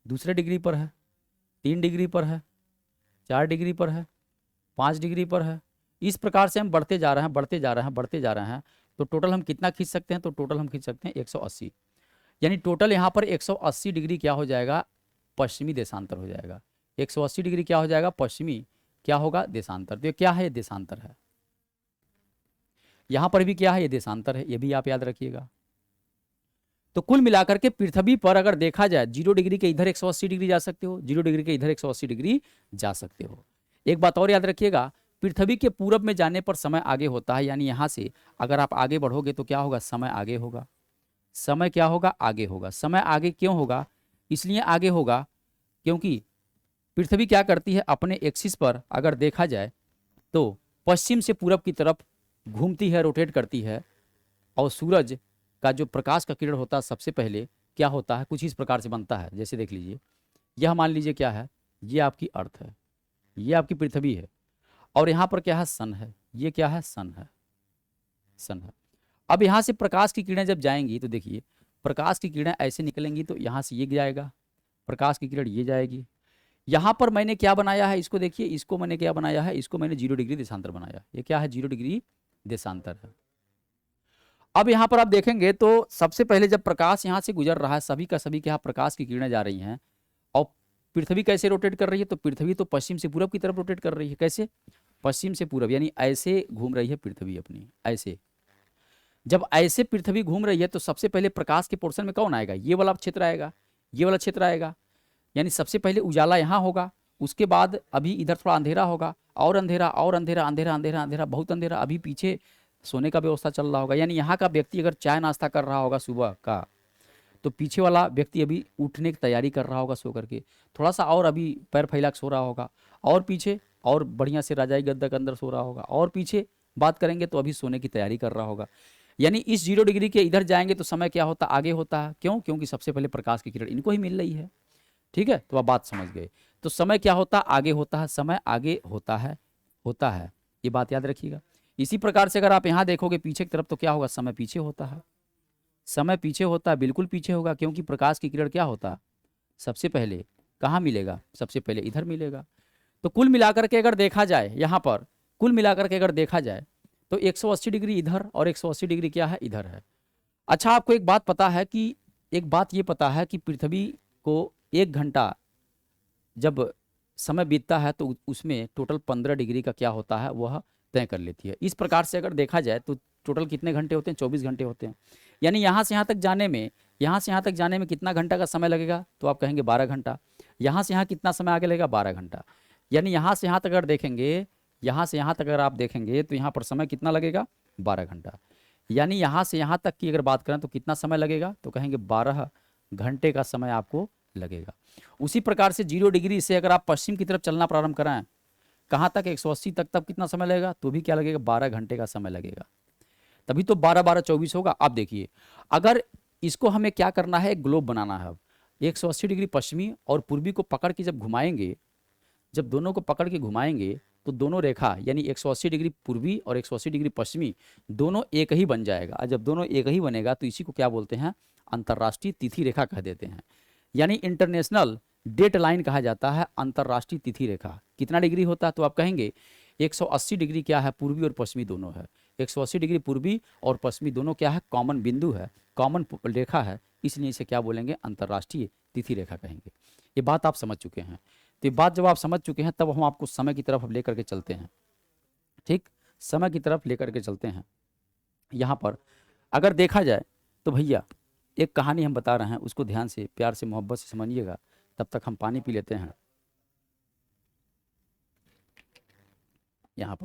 दूसरे डिग्री पर है, 3 डिग्री पर है, 4 डिग्री पर है, 5 डिग्री पर है, इस प्रकार से हम बढ़ते जा रहे हैं, बढ़ते जा रहे हैं, बढ़ते जा रहे हैं, तो टोटल हम कितना खींच सकते हैं? तो टोटल हम खींच सकते हैं 180, यानी टोटल यहाँ पर 180 डिग्री क्या हो जाएगा? पश्चिमी देशांतर हो जाएगा। 180 डिग्री क्या हो जाएगा? पश्चिमी क्या होगा? देशांतर। तो ये क्या है? ये देशांतर है। यहाँ पर भी क्या है? ये देशांतर है, ये भी आप याद रखिएगा। तो कुल मिलाकर के पृथ्वी पर अगर देखा जाए 0 डिग्री के इधर 180 डिग्री जा सकते हो, 0 डिग्री के इधर 180 डिग्री जा सकते हो। एक बात और याद रखिएगा, पृथ्वी के पूरब में जाने पर समय आगे होता है, यानी यहाँ से अगर आप आगे बढ़ोगे तो क्या होगा? समय आगे होगा। समय क्या होगा? आगे होगा। समय आगे क्यों होगा? इसलिए आगे होगा क्योंकि पृथ्वी क्या करती है? अपने एक्सिस पर अगर देखा जाए तो पश्चिम से पूरब की तरफ घूमती है, रोटेट करती है, और सूरज का जो प्रकाश का किरण होता है सबसे पहले क्या होता है? कुछ इस प्रकार से बनता है। जैसे देख लीजिए, यह मान लीजिए क्या है? ये आपकी अर्थ है, ये आपकी पृथ्वी है, और यहाँ पर क्या है? सन है। ये क्या है? सन है, सन है। अब यहाँ से प्रकाश की किरणें जब जाएंगी तो देखिए, प्रकाश की किरणें ऐसे निकलेंगी तो यहाँ से ये जाएगा, प्रकाश की किरण ये जाएगी। यहाँ पर मैंने क्या बनाया है? इसको देखिए, इसको मैंने क्या बनाया है? इसको मैंने 0 डिग्री देशांतर बनाया। ये क्या है? 0 डिग्री देशांतर है। अब यहाँ पर आप देखेंगे तो सबसे पहले जब प्रकाश यहाँ से गुजर रहा है, सभी का सभी के यहाँ प्रकाश की किरणें जा रही हैं, और पृथ्वी कैसे रोटेट कर रही है? तो पृथ्वी तो पश्चिम से पूरब की तरफ रोटेट कर रही है। कैसे? पश्चिम से पूरब, यानी ऐसे घूम रही है पृथ्वी अपनी, ऐसे। जब ऐसे पृथ्वी घूम रही है तो सबसे पहले प्रकाश के पोर्शन में कौन आएगा? ये वाला क्षेत्र आएगा, ये वाला क्षेत्र आएगा, यानी सबसे पहले उजाला यहाँ होगा, उसके बाद अभी इधर थोड़ा अंधेरा होगा, और अंधेरा, और अंधेरा, अंधेरा, अंधेरा, अंधेरा, बहुत अंधेरा, अभी पीछे सोने का व्यवस्था चल रहा होगा। यानी यहाँ का व्यक्ति अगर चाय नाश्ता कर रहा होगा सुबह का, तो पीछे वाला व्यक्ति अभी उठने की तैयारी कर रहा होगा सो करके, थोड़ा सा और अभी पैर फैला के सो रहा होगा, और पीछे और बढ़िया से रजाई गद्दा के अंदर सो रहा होगा, और पीछे बात करेंगे तो अभी सोने की तैयारी कर रहा होगा। यानी इस 0 डिग्री के इधर जाएंगे तो समय क्या होता? आगे होता है। क्यों? क्योंकि सबसे पहले प्रकाश की किरण इनको ही मिल रही है। ठीक है, तो आप बात समझ गए। तो समय क्या होता? आगे होता है। समय आगे होता है, होता है, ये बात याद रखिएगा। इसी प्रकार से अगर आप यहाँ देखोगे पीछे की तरफ तो क्या होगा? समय पीछे होता है, समय पीछे होता है, बिल्कुल पीछे होगा, क्योंकि प्रकाश की किरण क्या होता है? सबसे पहले कहाँ मिलेगा? सबसे पहले इधर मिलेगा। तो कुल मिलाकर के अगर देखा जाए, यहाँ पर कुल मिलाकर के अगर देखा जाए तो 180 डिग्री इधर और 180 डिग्री क्या है? इधर है। अच्छा, आपको एक बात पता है कि, एक बात ये पता है कि पृथ्वी को 1 घंटा जब समय बीतता है तो उसमें टोटल 15 डिग्री का क्या होता है? वह तय कर लेती है। इस प्रकार से अगर देखा जाए तो टोटल कितने घंटे होते हैं? 24 घंटे होते हैं। यानी यहाँ से यहाँ तक जाने में, यहाँ से यहाँ तक जाने में कितना घंटा का समय लगेगा? तो आप कहेंगे 12 घंटा। यहाँ से यहाँ कितना समय आगे लगेगा? 12 घंटा। यानी यहाँ से यहाँ तक अगर देखेंगे, यहाँ से यहाँ तक अगर आप देखेंगे तो यहाँ पर समय कितना लगेगा? 12 घंटा। यानी यहाँ से यहाँ तक की अगर बात करें तो कितना समय लगेगा? तो कहेंगे 12 घंटे का समय आपको लगेगा। उसी प्रकार से 0 डिग्री से अगर आप पश्चिम की तरफ चलना प्रारंभ कराएं, कहाँ तक? 180 तक, तब कितना समय लगेगा? तो भी क्या लगेगा? 12 घंटे का समय लगेगा। तभी तो 12 12 24 होगा। आप देखिए, अगर इसको हमें क्या करना है? एक ग्लोब बनाना है। अब 180 डिग्री पश्चिमी और पूर्वी को पकड़ के जब घुमाएंगे, जब दोनों को पकड़ के घुमाएंगे तो दोनों रेखा, यानी 180 डिग्री पूर्वी और 180 डिग्री पश्चिमी, दोनों एक ही बन जाएगा। और जब दोनों एक ही बनेगा तो इसी को क्या बोलते हैं? अंतर्राष्ट्रीय तिथि रेखा कह देते हैं, यानी इंटरनेशनल डेट लाइन कहा जाता है, अंतर्राष्ट्रीय तिथि रेखा। कितना डिग्री होता है? तो आप कहेंगे 180 डिग्री क्या है? पूर्वी और पश्चिमी दोनों है। 180 डिग्री पूर्वी और पश्चिमी दोनों क्या है? कॉमन बिंदु है, कॉमन रेखा है, इसलिए इसे क्या बोलेंगे? अंतर्राष्ट्रीय तिथि रेखा कहेंगे। ये बात आप समझ चुके हैं। तो ये बात जब आप समझ चुके हैं तब हम आपको समय की तरफ लेकर के चलते हैं। ठीक, समय की तरफ लेकर के चलते हैं। यहाँ पर अगर देखा जाए तो भैया एक कहानी हम बता रहे हैं, उसको ध्यान से, प्यार से, मोहब्बत से समझिएगा। तब तक हम पानी पी लेते हैं। यहाँ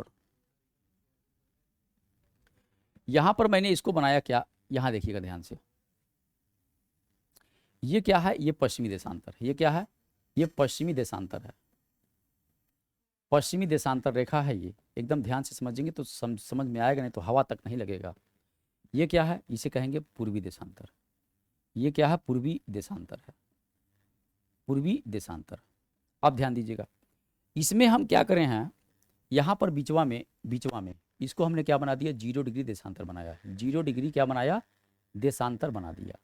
पर मैंने इसको बनाया क्या? यहाँ देखिएगा ध्यान से। ये क्या है? ये पश्चिमी देशांतर। ये क्या है? ये पश्चिमी देशांतर है, पश्चिमी देशांतर रेखा है। ये एकदम ध्यान से समझेंगे तो समझ में आएगा, नहीं तो हवा तक नहीं लगेगा। ये क्या है? इसे कहेंगे पूर्वी देशांतर। ये क्या है? पूर्वी देशांतर है, पूर्वी देशांतर। अब ध्यान दीजिएगा, इसमें हम क्या करें हैं? यहाँ पर बीचवा में इसको हमने क्या बना दिया? 0 डिग्री देशांतर बनाया। 0 डिग्री क्या बनाया? देशांतर बना दिया।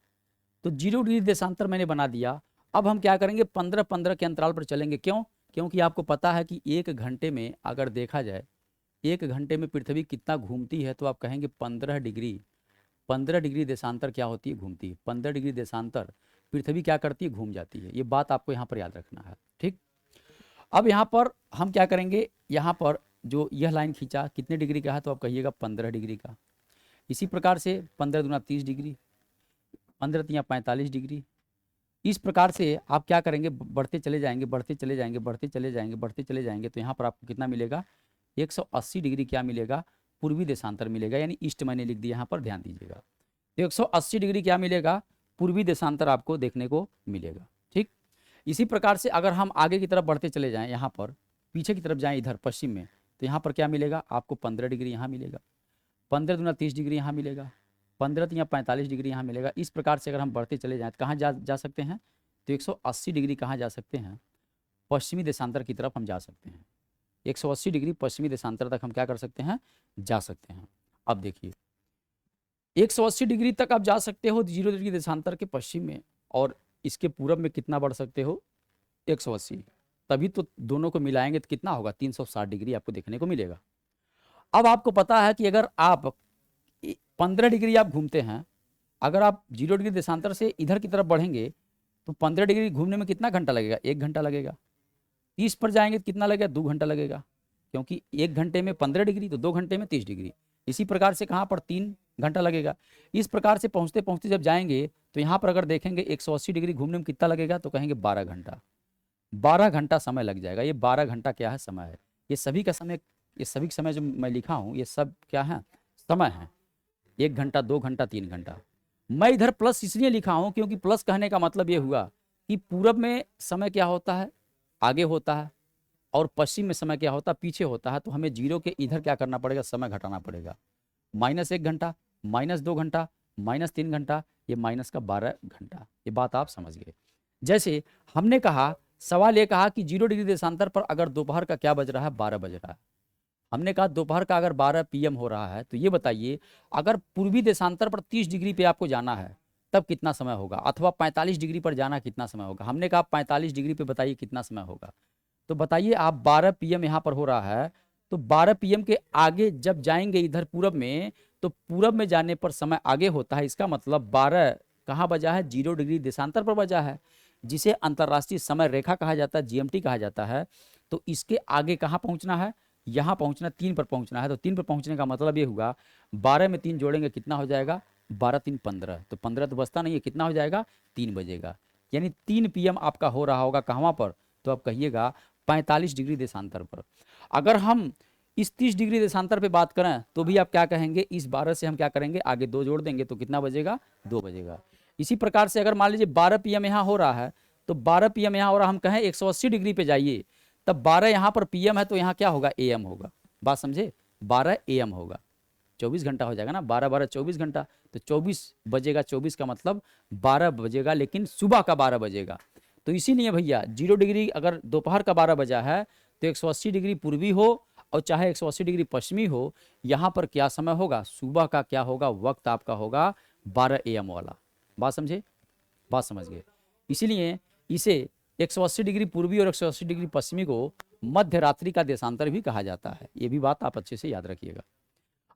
तो 0 डिग्री देशांतर मैंने बना दिया। अब हम क्या करेंगे? 15-15 के अंतराल पर चलेंगे। क्यों? क्योंकि आपको पता है कि 1 घंटे में अगर देखा जाए 1 घंटे में पृथ्वी कितना घूमती है, तो आप कहेंगे 15 डिग्री। 15 डिग्री देशांतर क्या होती है, घूमती है। 15 डिग्री देशांतर पृथ्वी क्या करती है, घूम जाती है। ये बात आपको यहाँ पर याद रखना है, ठीक। अब यहाँ पर हम क्या करेंगे, यहाँ पर जो यह लाइन खींचा कितने डिग्री का है, तो आप कहिएगा 15 डिग्री का। इसी प्रकार से 15 दूना 30 डिग्री, 15 तिया 45 डिग्री। इस प्रकार से आप क्या करेंगे, बढ़ते चले जाएंगे, बढ़ते चले जाएंगे, बढ़ते चले जाएंगे, बढ़ते चले जाएंगे, तो यहाँ पर आपको कितना मिलेगा, 180 डिग्री क्या मिलेगा, पूर्वी देशांतर मिलेगा, यानी ईस्ट मैंने लिख दिया, यहाँ पर ध्यान दीजिएगा। तो 180 डिग्री क्या मिलेगा, पूर्वी देशांतर आपको देखने को मिलेगा, ठीक। इसी प्रकार से अगर हम आगे की तरफ बढ़ते चले जाएं, यहाँ पर पीछे की तरफ जाएं इधर पश्चिम में, तो यहाँ पर क्या मिलेगा आपको, 15 डिग्री यहाँ मिलेगा, 15 दूना 30 डिग्री यहाँ मिलेगा, 15 तिया 45 डिग्री यहाँ मिलेगा। इस प्रकार से अगर हम बढ़ते चले जाएं तो कहाँ जा सकते हैं, तो 180 डिग्री कहाँ जा सकते हैं, पश्चिमी देशांतर की तरफ हम जा सकते हैं। 180 डिग्री पश्चिमी देशांतर तक हम क्या कर सकते हैं, जा सकते हैं। अब देखिए 180 डिग्री तक आप जा सकते हो 0 डिग्री देशांतर के पश्चिम में, और इसके पूरब में कितना बढ़ सकते हो, 180। तभी तो दोनों को मिलाएंगे तो कितना होगा, 360 डिग्री आपको देखने को मिलेगा। अब आपको पता है कि अगर आप 15 डिग्री आप घूमते हैं, अगर आप 0 डिग्री देशांतर से इधर की तरफ बढ़ेंगे तो 15 डिग्री घूमने में कितना घंटा लगेगा, 1 घंटा लगेगा। 30 पर जाएंगे तो कितना लगेगा, 2 घंटा लगेगा, क्योंकि 1 घंटे में 15 डिग्री तो 2 घंटे में 30 डिग्री। इसी प्रकार से कहाँ पर 3 घंटा लगेगा। इस प्रकार से पहुँचते पहुँचते जब जाएंगे तो यहाँ पर अगर देखेंगे 180 डिग्री घूमने में कितना लगेगा, तो कहेंगे 12 घंटा। 12 घंटा समय लग जाएगा। ये 12 घंटा क्या है, समय है। ये सभी का समय, ये सभी समय जो मैं लिखा हूँ ये सब क्या है, समय है। 1 घंटा, 2 घंटा, 3 घंटा। मैं इधर प्लस इसलिए लिखा हूँ क्योंकि प्लस कहने का मतलब ये हुआ कि पूरब में समय क्या होता है, आगे होता है, और पश्चिम में समय क्या होता है, पीछे होता है। तो हमें 0 के इधर क्या करना पड़ेगा, समय घटाना पड़ेगा। -1 घंटा, -2 घंटा, -3 घंटा, ये माइनस का 12 घंटा। ये बात आप समझ गए। जैसे हमने कहा, सवाल ये कहा कि 0 डिग्री देशांतर पर अगर दोपहर का क्या बज रहा है, 12 बज रहा है। हमने कहा दोपहर का अगर 12 PM हो रहा है, तो ये बताइए अगर पूर्वी देशांतर पर 30 डिग्री पे आपको जाना है तब कितना समय होगा, अथवा 45 डिग्री पर जाना कितना समय होगा। हमने कहा 45 डिग्री पे बताइए कितना समय होगा। तो बताइए आप 12 PM यहाँ पर हो रहा है, तो 12 PM के आगे जब जाएंगे इधर पूरब में, तो पूरब में जाने पर समय आगे होता है। इसका मतलब 12 कहाँ बजा है, 0 डिग्री देशांतर पर बजा है, जिसे अंतर्राष्ट्रीय समय रेखा कहा जाता है, GMT कहा जाता है। तो इसके आगे कहाँ पहुँचना है, यहाँ पहुँचना, 3 पर पहुँचना है। तो 3 पर पहुँचने का मतलब ये हुआ 12 में 3 जोड़ेंगे कितना हो जाएगा, 12 3 15। तो 15 तो बचता नहीं है, कितना हो जाएगा, 3 बजेगा। यानी 3 PM आपका हो रहा होगा कहाँ पर, तो आप कहिएगा 45 डिग्री देशांतर पर। अगर हम इस 30 डिग्री देशांतर पे बात करें तो भी आप क्या कहेंगे, इस 12 से हम क्या करेंगे, आगे 2 जोड़ देंगे तो कितना बजेगा, 2 बजेगा। इसी प्रकार से अगर मान लीजिए 12 PM यहाँ हो रहा है, तो 12 PM यहाँ हो रहा है, हम कहें 180 डिग्री पे जाइए, तब 12 यहाँ पर PM है तो यहाँ क्या होगा, AM होगा। बात समझे, 12 AM होगा, 24 घंटा हो जाएगा ना, 12 12 24 घंटा, तो 24 बजेगा। 24 का मतलब 12 बजेगा, लेकिन सुबह का 12 बजेगा। तो इसीलिए भैया 0 डिग्री अगर दोपहर का 12 बजा है तो 180 डिग्री पूर्वी हो और चाहे 180 डिग्री पश्चिमी हो, यहाँ पर क्या समय होगा, सुबह का क्या होगा, वक्त आपका होगा 12 AM वाला। बात समझे, बात समझ गए। इसीलिए इसे 180 डिग्री पूर्वी और 180 डिग्री पश्चिमी को मध्य रात्रि का देशांतर भी कहा जाता है। ये भी बात आप अच्छे से याद रखिएगा।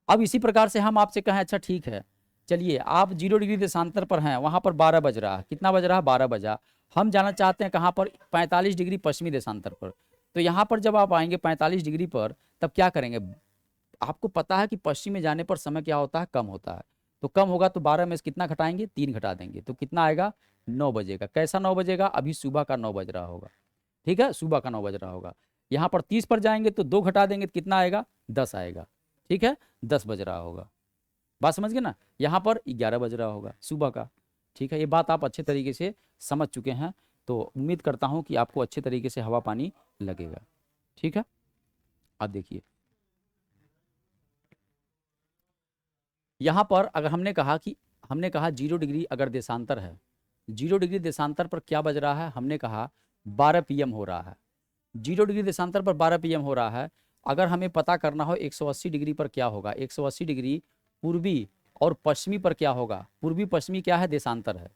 अब इसी प्रकार से हम आपसे कहें, अच्छा ठीक है, चलिए आप 0 डिग्री देशांतर पर हैं, वहाँ पर 12 बज रहा है, कितना बज रहा है, 12 बजा। हम जाना चाहते हैं कहाँ पर, 45 डिग्री पश्चिमी देशांतर पर। तो यहाँ पर जब आप आएंगे 45 डिग्री पर, तब क्या करेंगे, आपको पता है कि पश्चिम में जाने पर समय क्या होता है, कम होता है। तो कम होगा तो 12 में से कितना घटाएंगे, 3 घटा देंगे, तो कितना आएगा, 9 बजेगा। कैसा 9 बजेगा, अभी सुबह का 9 बज रहा होगा, ठीक है, सुबह का 9 बज रहा होगा। यहाँ पर 30 पर जाएंगे तो 2 घटा देंगे तो कितना आएगा, 10 आएगा, ठीक है, 10 बज रहा होगा। बात समझ गए ना, यहाँ पर 11 बज रहा होगा सुबह का, ठीक है। ये बात आप अच्छे तरीके से समझ चुके हैं, तो उम्मीद करता हूँ कि आपको अच्छे तरीके से हवा पानी लगेगा, ठीक है। अब देखिए यहाँ पर अगर हमने कहा 0 डिग्री अगर देशांतर है, 0 डिग्री देशांतर पर क्या बज रहा है, हमने कहा 12 PM हो रहा है। 0 डिग्री देशांतर पर 12 PM हो रहा है। अगर हमें पता करना हो 180 डिग्री पर क्या होगा, 180 डिग्री पूर्वी और पश्चिमी पर क्या होगा, पूर्वी पश्चिमी क्या है, देशांतर है,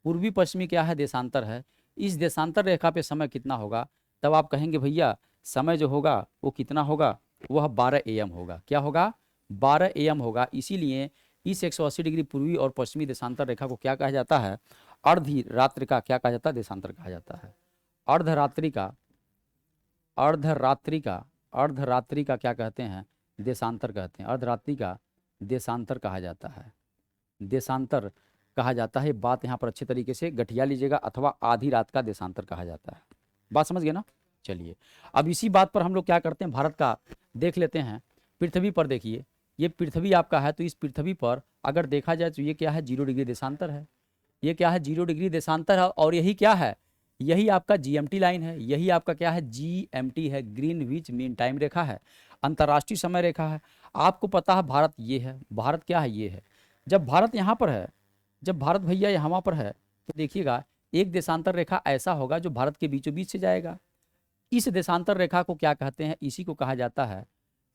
पूर्वी पश्चिमी क्या है, देशांतर है। इस देशांतर रेखा पे समय कितना होगा, तब आप कहेंगे भैया समय जो होगा वो कितना होगा, वह 12 AM होगा। क्या होगा? 12 AM होगा। इसीलिए इस 180 डिग्री पूर्वी और पश्चिमी देशांतर रेखा को क्या कहा जाता है? अर्धि रात्रि का क्या कहा जाता है? देशांतर कहा जाता है। अर्धरात्रि का अर्धरात्रि का अर्धरात्रि का क्या कहते हैं? देशांतर कहते हैं। अर्धरात्रि का देशांतर कहा जाता है। देशांतर कहा जाता है। बात यहाँ पर अच्छे तरीके से गठिया लीजिएगा, अथवा आधी रात का देशांतर कहा जाता है। बात समझ गए ना? चलिए, अब इसी बात पर हम लोग क्या करते हैं, भारत का देख लेते हैं। पृथ्वी पर देखिए, ये पृथ्वी आपका है, तो इस पृथ्वी पर अगर देखा जाए तो ये क्या है? 0 डिग्री देशांतर है। ये क्या है? 0 डिग्री देशांतर है। और यही क्या है? यही आपका GMT लाइन है। यही आपका क्या है? GMT है, ग्रीनविच मीन टाइम रेखा है, अंतर्राष्ट्रीय समय रेखा है। आपको पता है भारत ये है, भारत क्या है? ये है। जब भारत यहाँ पर है, जब भारत भैया यहाँ पर है, तो देखिएगा एक देशांतर रेखा ऐसा होगा जो भारत के बीचों बीच से जाएगा। इस देशांतर रेखा को क्या कहते हैं? इसी को कहा जाता है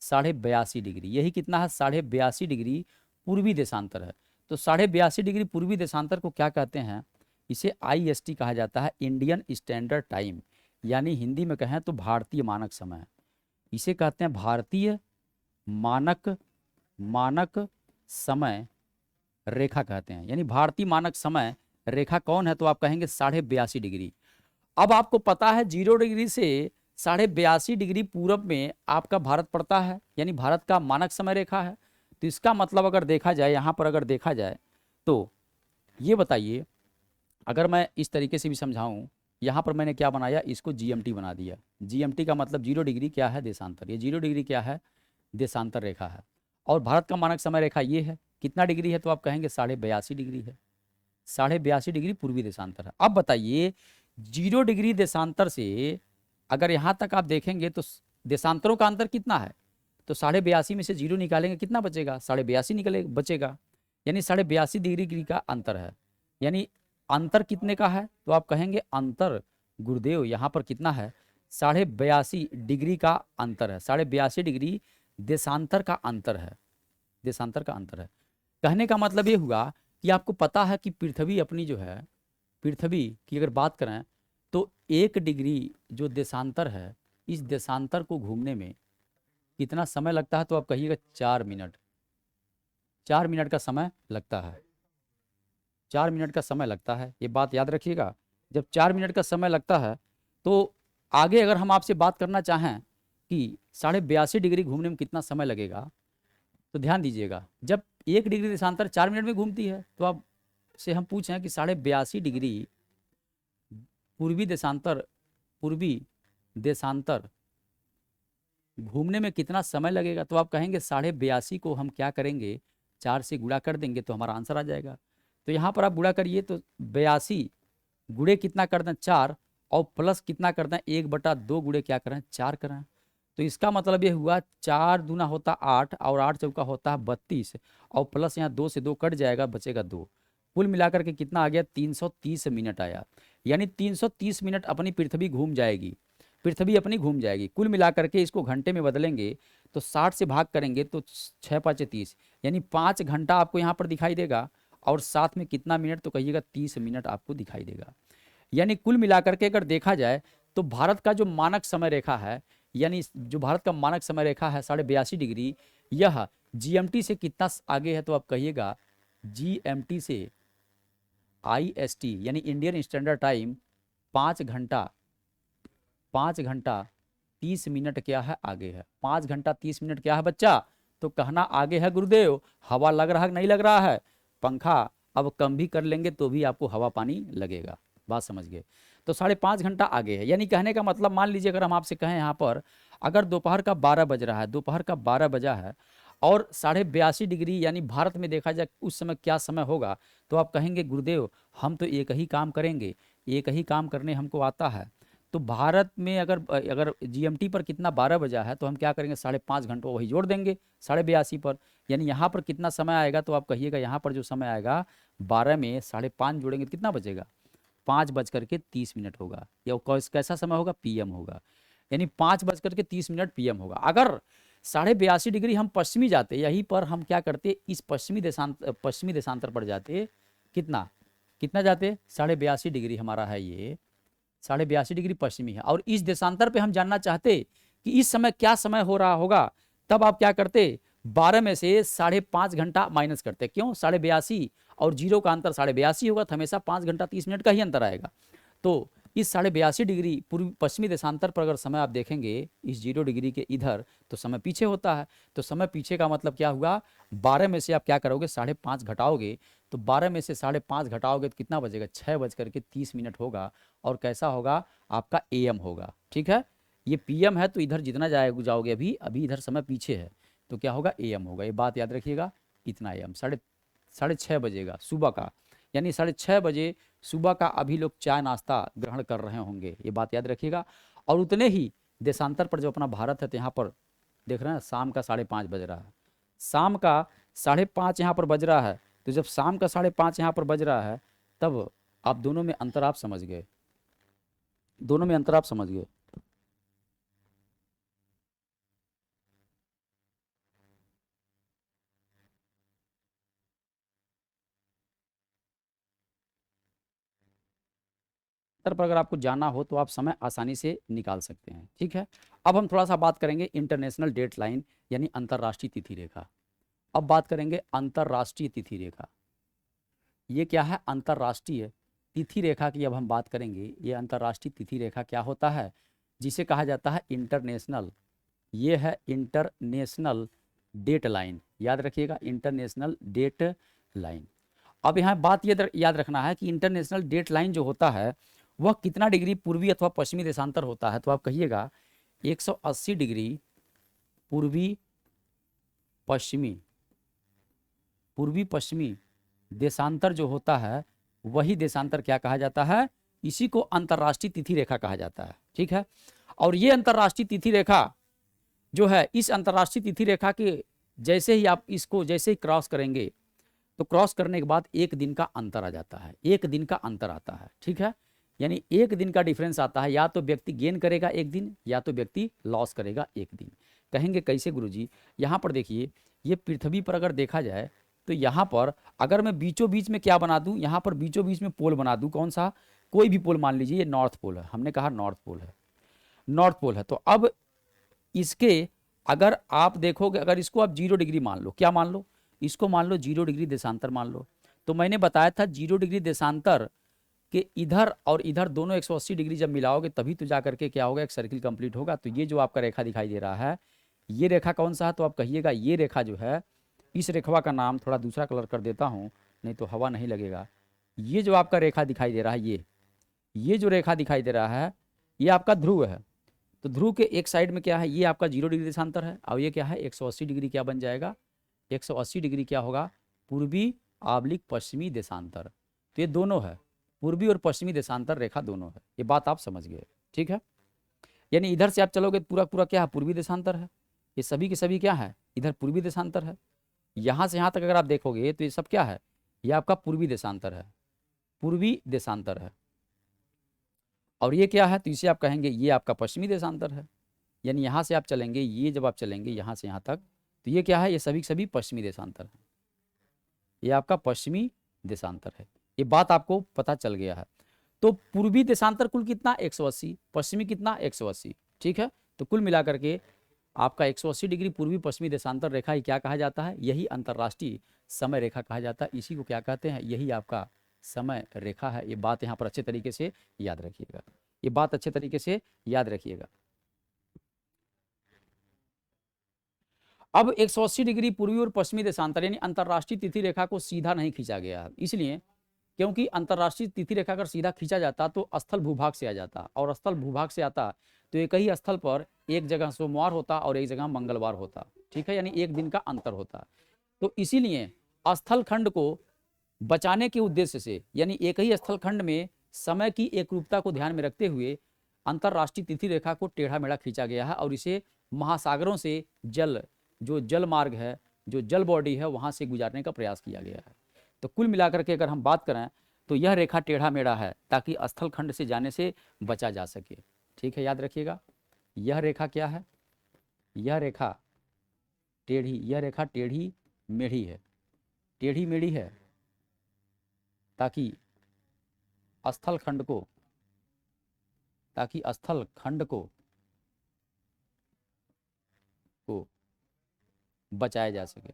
82.5 डिग्री। यही कितना है? 82.5 डिग्री पूर्वी देशांतर है। तो 82.5 डिग्री पूर्वी देशांतर को क्या कहते हैं? इसे IST कहा जाता है, इंडियन स्टैंडर्ड टाइम, यानी हिंदी में कहें तो भारतीय मानक समय। इसे कहते हैं भारतीय मानक मानक समय रेखा कहते हैं। यानी भारतीय मानक समय रेखा कौन है? तो आप कहेंगे 82.5 डिग्री। अब आपको पता है 0 डिग्री से 82.5 डिग्री पूरब में आपका भारत पड़ता है, यानी भारत का मानक समय रेखा है। तो इसका मतलब अगर देखा जाए, यहाँ पर अगर देखा जाए तो ये बताइए, अगर मैं इस तरीके से भी समझाऊं, यहाँ पर मैंने क्या बनाया? इसको GMT बना दिया। GMT का मतलब 0 डिग्री क्या है? देशांतर। ये 0 डिग्री क्या है? देशांतर रेखा है। और भारत का मानक समय रेखा ये है। कितना डिग्री है? तो आप कहेंगे 82.5 डिग्री है। 82.5 डिग्री पूर्वी देशांतर है। अब बताइए 0 डिग्री देशांतर से अगर यहाँ तक आप देखेंगे तो देशांतरों का अंतर कितना है? तो 82.5 में से 0 निकालेंगे, कितना बचेगा? 82.5 निकले बचेगा। यानी 82.5 डिग्री का अंतर है। यानी अंतर कितने का है? तो आप कहेंगे अंतर गुरुदेव यहाँ पर कितना है? 82.5 डिग्री का अंतर है। 82.5 डिग्री देशांतर का अंतर है। देशांतर का अंतर है। कहने का मतलब ये हुआ कि आपको पता है कि पृथ्वी अपनी जो है, पृथ्वी की अगर बात करें तो 1 डिग्री जो देशांतर है, इस देशांतर को घूमने में कितना समय लगता है? तो आप कहिएगा 4 मिनट। 4 मिनट का समय लगता है। 4 मिनट का समय लगता है, ये बात याद रखिएगा। जब 4 मिनट का समय लगता है तो आगे अगर हम आपसे बात करना चाहें कि 82.5 डिग्री घूमने में कितना समय लगेगा, तो ध्यान दीजिएगा, जब 1 डिग्री देशांतर 4 मिनट में घूमती है, तो आप से हम पूछें कि 82.5 डिग्री पूर्वी देशांतर घूमने में कितना समय लगेगा, तो आप कहेंगे 82.5 को हम क्या करेंगे? 4 से गुणा कर देंगे तो हमारा आंसर आ जाएगा। तो यहाँ पर आप गुणा करिए तो 82 गुणे कितना कर दें? 4, और प्लस कितना कर दें? 1/2 गुणे क्या करें? 4 करें। तो इसका मतलब ये हुआ 4 दूना होता 8, और 8 चौका होता है 32, और प्लस यहाँ 2 से 2 कट जाएगा, बचेगा 2। कुल मिलाकर के कितना आ गया? 330 मिनट आया। यानी 330 मिनट अपनी पृथ्वी घूम जाएगी। पृथ्वी अपनी घूम जाएगी। कुल मिलाकर के इसको घंटे में बदलेंगे तो 60 से भाग करेंगे तो 6 5 30, यानी 5 घंटा आपको यहाँ पर दिखाई देगा। और साथ में कितना मिनट? तो कहिएगा 30 मिनट आपको दिखाई देगा। यानी कुल मिलाकर के अगर देखा जाए तो भारत का जो मानक समय रेखा है, यानी जो भारत का मानक समय रेखा है 82.5 डिग्री, यह GMT से कितना आगे है? तो आप कहिएगा GMT से IST यानी इंडियन स्टैंडर्ड टाइम 5 घंटा 30 मिनट क्या है? आगे है। 5 घंटा 30 मिनट क्या है बच्चा? तो कहना आगे है गुरुदेव। हवा लग रहा है नहीं लग रहा है? पंखा अब कम भी कर लेंगे तो भी आपको हवा पानी लगेगा। बात समझ गए? तो 5.5 घंटा आगे है। यानी कहने का मतलब, मान लीजिए अगर हम आपसे कहें यहाँ पर अगर दोपहर का 12 बज रहा है, दोपहर का 12 बजा है और 82.5 डिग्री यानी भारत में देखा जाए उस समय क्या समय होगा, तो आप कहेंगे गुरुदेव हम तो एक ही काम करेंगे, एक ही काम करने हमको आता है। तो भारत में अगर GMT पर कितना 12 बजा है, तो हम क्या करेंगे? 5.5 घंटों वही जोड़ देंगे 82.5 पर। यानी यहाँ पर कितना समय आएगा? तो आप कहिएगा यहाँ पर जो समय आएगा 12 में 5.5 जोड़ेंगे तो कितना बचेगा? 5:30 होगा। या कैसा समय होगा? PM होगा। यानी 5:30 PM होगा। अगर 82.5 डिग्री हम पश्चिमी जाते, यहीं पर हम क्या करते? इस पश्चिमी देशांतर पर जाते। कितना कितना जाते? 82.5 डिग्री हमारा है, ये 82.5 डिग्री पश्चिमी है। और इस देशांतर पे हम जानना चाहते कि इस समय क्या समय हो रहा होगा, तब आप क्या करते, 12 में से 5.5 घंटा माइनस करते। क्यों, 82.5 और 0 का अंतर 82.5 होगा, तो हमेशा 5 घंटा 30 मिनट का ही अंतर आएगा। तो इस 82.5 डिग्री पूर्वी पश्चिमी देशांतर पर अगर समय आप देखेंगे इस 0 डिग्री के इधर, तो समय पीछे होता है। तो समय पीछे का मतलब क्या हुआ, 12 में से आप क्या करोगे, 5.5 घटाओगे, तो 12 में से 5.5 घटाओगे तो कितना बजेगा, 6:30 होगा। और कैसा होगा, आपका AM होगा। ठीक है, ये PM है, तो इधर जितना जाओगे अभी अभी इधर समय पीछे है, तो क्या होगा, AM होगा। ये बात याद रखिएगा, इतना AM 6:30 बजेगा सुबह का, यानी 6:30 बजे सुबह का अभी लोग चाय नाश्ता ग्रहण कर रहे होंगे, ये बात याद रखिएगा। और उतने ही देशांतर पर जो अपना भारत है, तो यहाँ पर देख रहे हैं शाम का 5:30 बज रहा है, शाम का 5:30 यहाँ पर बज रहा है। तो जब शाम का 5:30 यहाँ पर बज रहा है, तब आप दोनों में अंतर आप समझ गए, दोनों में अंतर आप समझ गए। अंतर पर अगर आपको जानना हो तो आप समय आसानी से निकाल सकते हैं। ठीक है, अब हम थोड़ा सा बात करेंगे इंटरनेशनल डेट लाइन, यानी अंतर्राष्ट्रीय तिथि रेखा। अब बात करेंगे अंतर्राष्ट्रीय तिथि रेखा। ये क्या है, अंतर्राष्ट्रीय तिथि रेखा की अब हम बात करेंगे। ये अंतर्राष्ट्रीय तिथि रेखा क्या होता है, जिसे कहा जाता है इंटरनेशनल, ये है इंटरनेशनल डेट लाइन। याद रखिएगा, इंटरनेशनल डेट लाइन। अब यहाँ बात ये याद रखना है कि इंटरनेशनल डेट लाइन जो होता है वह कितना डिग्री पूर्वी अथवा पश्चिमी देशांतर होता है, तो आप कहिएगा 180 डिग्री पूर्वी पश्चिमी, पूर्वी पश्चिमी देशांतर जो होता है वही देशांतर क्या कहा जाता है, इसी को अंतर्राष्ट्रीय तिथि रेखा कहा जाता है। ठीक है, और ये अंतर्राष्ट्रीय तिथि रेखा जो है, इस अंतर्राष्ट्रीय तिथि रेखा के जैसे ही आप इसको जैसे ही क्रॉस करेंगे, तो क्रॉस करने के बाद एक दिन का अंतर आ जाता है, एक दिन का अंतर आता है। ठीक है, यानी एक दिन का डिफरेंस आता है, या तो व्यक्ति गेन करेगा एक दिन, या तो व्यक्ति लॉस करेगा एक दिन। कहेंगे कैसे गुरुजी, यहाँ पर देखिए, ये पृथ्वी पर अगर देखा जाए तो यहाँ पर अगर मैं बीचों बीच में क्या बना दूं, यहाँ पर बीचों बीच में पोल बना दूं, कौन सा, कोई भी पोल मान लीजिए, ये नॉर्थ पोल है, हमने कहा नॉर्थ पोल है, नॉर्थ पोल है। तो अब इसके अगर आप देखोगे, अगर इसको आप 0 डिग्री मान लो, क्या मान लो, इसको मान लो 0 डिग्री देशांतर मान लो। तो मैंने बताया था 0 डिग्री देशांतर के इधर और इधर दोनों 180 डिग्री जब मिलाओगे तभी तो जा करके क्या होगा, एक सर्किल कंप्लीट होगा। तो ये जो आपका रेखा दिखाई दे रहा है, ये रेखा कौन सा है, तो आप कहिएगा ये रेखा जो है, इस रेखा का नाम थोड़ा दूसरा कलर कर देता हूँ, नहीं तो हवा नहीं लगेगा। ये जो आपका रेखा दिखाई दे रहा है, ये जो रेखा दिखाई दे रहा है, ये आपका ध्रुव है। तो ध्रुव के एक साइड में क्या है, ये आपका 0 डिग्री देशांतर है, और ये क्या है, 180 डिग्री क्या बन जाएगा, 180 डिग्री क्या होगा, पूर्वी आबलिक पश्चिमी देशांतर। तो ये दोनों है, पूर्वी और पश्चिमी देशांतर रेखा दोनों है, ये बात आप समझ गए। ठीक है, यानी इधर से आप चलोगे पूरा पूरा क्या है, पूर्वी देशांतर है, ये सभी के सभी क्या है, इधर पूर्वी देशांतर है। यहाँ से यहाँ तक अगर आप देखोगे तो ये सब क्या है, ये आपका पूर्वी देशांतर है, पूर्वी देशांतर है। और ये क्या है, तो इसे आप कहेंगे ये आपका पश्चिमी देशांतर है। यानी यहाँ से आप चलेंगे, ये जब आप चलेंगे यहाँ से यहाँ तक, तो ये क्या है, ये सभी के सभी पश्चिमी देशांतर है, ये आपका पश्चिमी देशांतर है। ये बात आपको पता चल गया है। तो पूर्वी देशांतर कुल कितना, 180, पश्चिमी कितना, 180। ठीक है, तो कुल मिलाकर के आपका 180 डिग्री पूर्वी पश्चिमी देशांतर रेखा ही क्या कहा जाता है, यही अंतर्राष्ट्रीय समय रेखा कहा जाता है। इसी को क्या कहते हैं, यही आपका समय रेखा है। ये बात यहाँ पर अच्छे तरीके से याद रखिएगा, ये बात अच्छे तरीके से याद रखिएगा। अब 180 डिग्री पूर्वी और पश्चिमी देशांतर यानी अंतर्राष्ट्रीय तिथि रेखा को सीधा नहीं खींचा गया है, इसलिए क्योंकि अंतर्राष्ट्रीय तिथि रेखा अगर सीधा खींचा जाता तो स्थल भूभाग से आ जाता, और स्थल भूभाग से आता तो एक ही स्थल पर एक जगह सोमवार होता और एक जगह मंगलवार होता। ठीक है, यानी एक दिन का अंतर होता। तो इसीलिए स्थल खंड को बचाने के उद्देश्य से, यानी एक ही स्थल खंड में समय की एकरूपता को ध्यान में रखते हुए अंतर्राष्ट्रीय तिथि रेखा को टेढ़ा मेढ़ा खींचा गया है, और इसे महासागरों से जल, जो जल मार्ग है, जो जल बॉडी है, वहां से गुजारने का प्रयास किया गया है। तो कुल मिलाकर के अगर हम बात करें तो यह रेखा टेढ़ा मेढ़ा है ताकि स्थल खंड से जाने से बचा जा सके। ठीक है, याद रखिएगा, यह रेखा क्या है, यह रेखा टेढ़ी, यह रेखा टेढ़ी मेढ़ी है, टेढ़ी मेढ़ी है ताकि स्थल खंड को, ताकि स्थल खंड को को बचाया जा सके,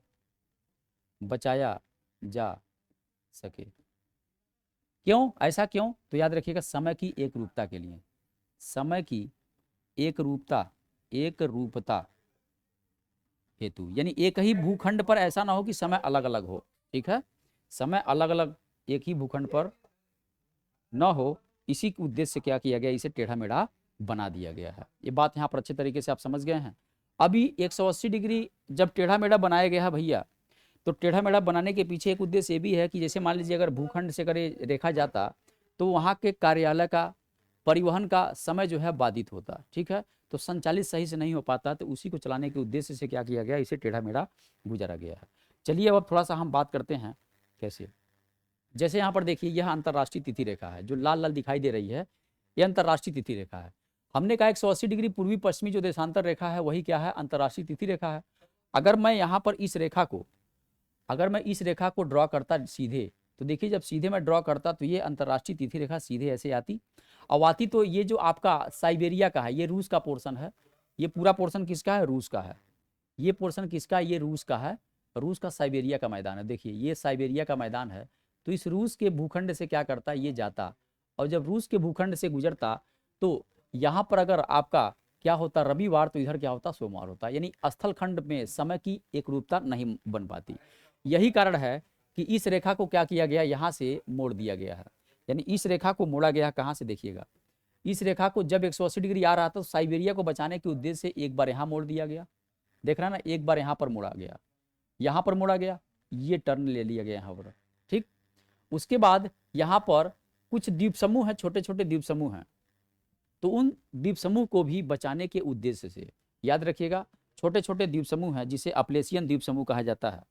बचाया जा सके। क्यों, ऐसा क्यों? तो याद रखिएगा समय की एक रूपता के लिए, समय की एक रूपता, एक रूपता हेतु, यानी एक ही भूखंड पर ऐसा ना हो कि समय अलग अलग हो, ठीक है, समय अलग अलग एक ही भूखंड पर न हो, इसी के उद्देश्य से क्या किया गया, इसे टेढ़ा मेढ़ा बना दिया गया है। ये बात यहाँ पर अच्छे तरीके से आप समझ गए हैं। अभी 180 डिग्री जब टेढ़ा मेढ़ा बनाया गया है भैया, तो टेढ़ा मेढ़ा बनाने के पीछे एक उद्देश्य ये भी है कि जैसे मान लीजिए अगर भूखंड से अगर रेखा जाता तो वहाँ के कार्यालय का, परिवहन का समय जो है बाधित होता, ठीक है, तो संचालित सही से नहीं हो पाता, तो उसी को चलाने के उद्देश्य से क्या किया गया, इसे टेढ़ा मेढ़ा गुजारा गया है। चलिए अब थोड़ा सा हम बात करते हैं कैसे। जैसे यहाँ पर देखिए, यह अंतर्राष्ट्रीय तिथि रेखा है, जो लाल लाल दिखाई दे रही है, यह अंतर्राष्ट्रीय तिथि रेखा है। हमने कहा 180 डिग्री पूर्वी पश्चिमी जो देशांतर रेखा है वही क्या है, अंतर्राष्ट्रीय तिथि रेखा है। अगर मैं यहाँ पर इस रेखा को, अगर मैं इस रेखा को ड्रॉ करता सीधे, तो देखिए जब सीधे मैं ड्रॉ करता तो ये अंतर्राष्ट्रीय तिथि रेखा सीधे ऐसे आती, अब आती तो ये जो आपका साइबेरिया का है, ये रूस का पोर्शन है, ये पूरा पोर्शन किसका है, रूस का है, ये पोर्शन किसका है, ये रूस का है, रूस का साइबेरिया का मैदान है। देखिए ये साइबेरिया का मैदान है, तो इस रूस के भूखंड से क्या करता, ये जाता, और जब रूस के भूखंड से गुजरता तो यहाँ पर अगर आपका क्या होता, रविवार, तो इधर क्या होता, सोमवार होता, यानी स्थल खंड में समय की एक रूपता नहीं बन पाती। यही कारण है कि इस रेखा को क्या किया गया, यहाँ से मोड़ दिया गया है, यानी इस रेखा को मोड़ा गया कहाँ से, देखिएगा इस रेखा को जब 180 डिग्री आ रहा था तो साइबेरिया को बचाने के उद्देश्य से एक बार यहाँ मोड़ दिया गया, देख रहा है ना, एक बार यहाँ पर मोड़ा गया, यहाँ पर मोड़ा गया, ये टर्न ले लिया गया यहाँ पर, ठीक। उसके बाद यहाँ पर कुछ द्वीप समूह है, छोटे छोटे द्वीप समूह हैं, तो उन द्वीप समूह को भी बचाने के उद्देश्य से, याद रखिएगा, छोटे छोटे द्वीप समूह है जिसे अपलेशियन द्वीप समूह कहा जाता है।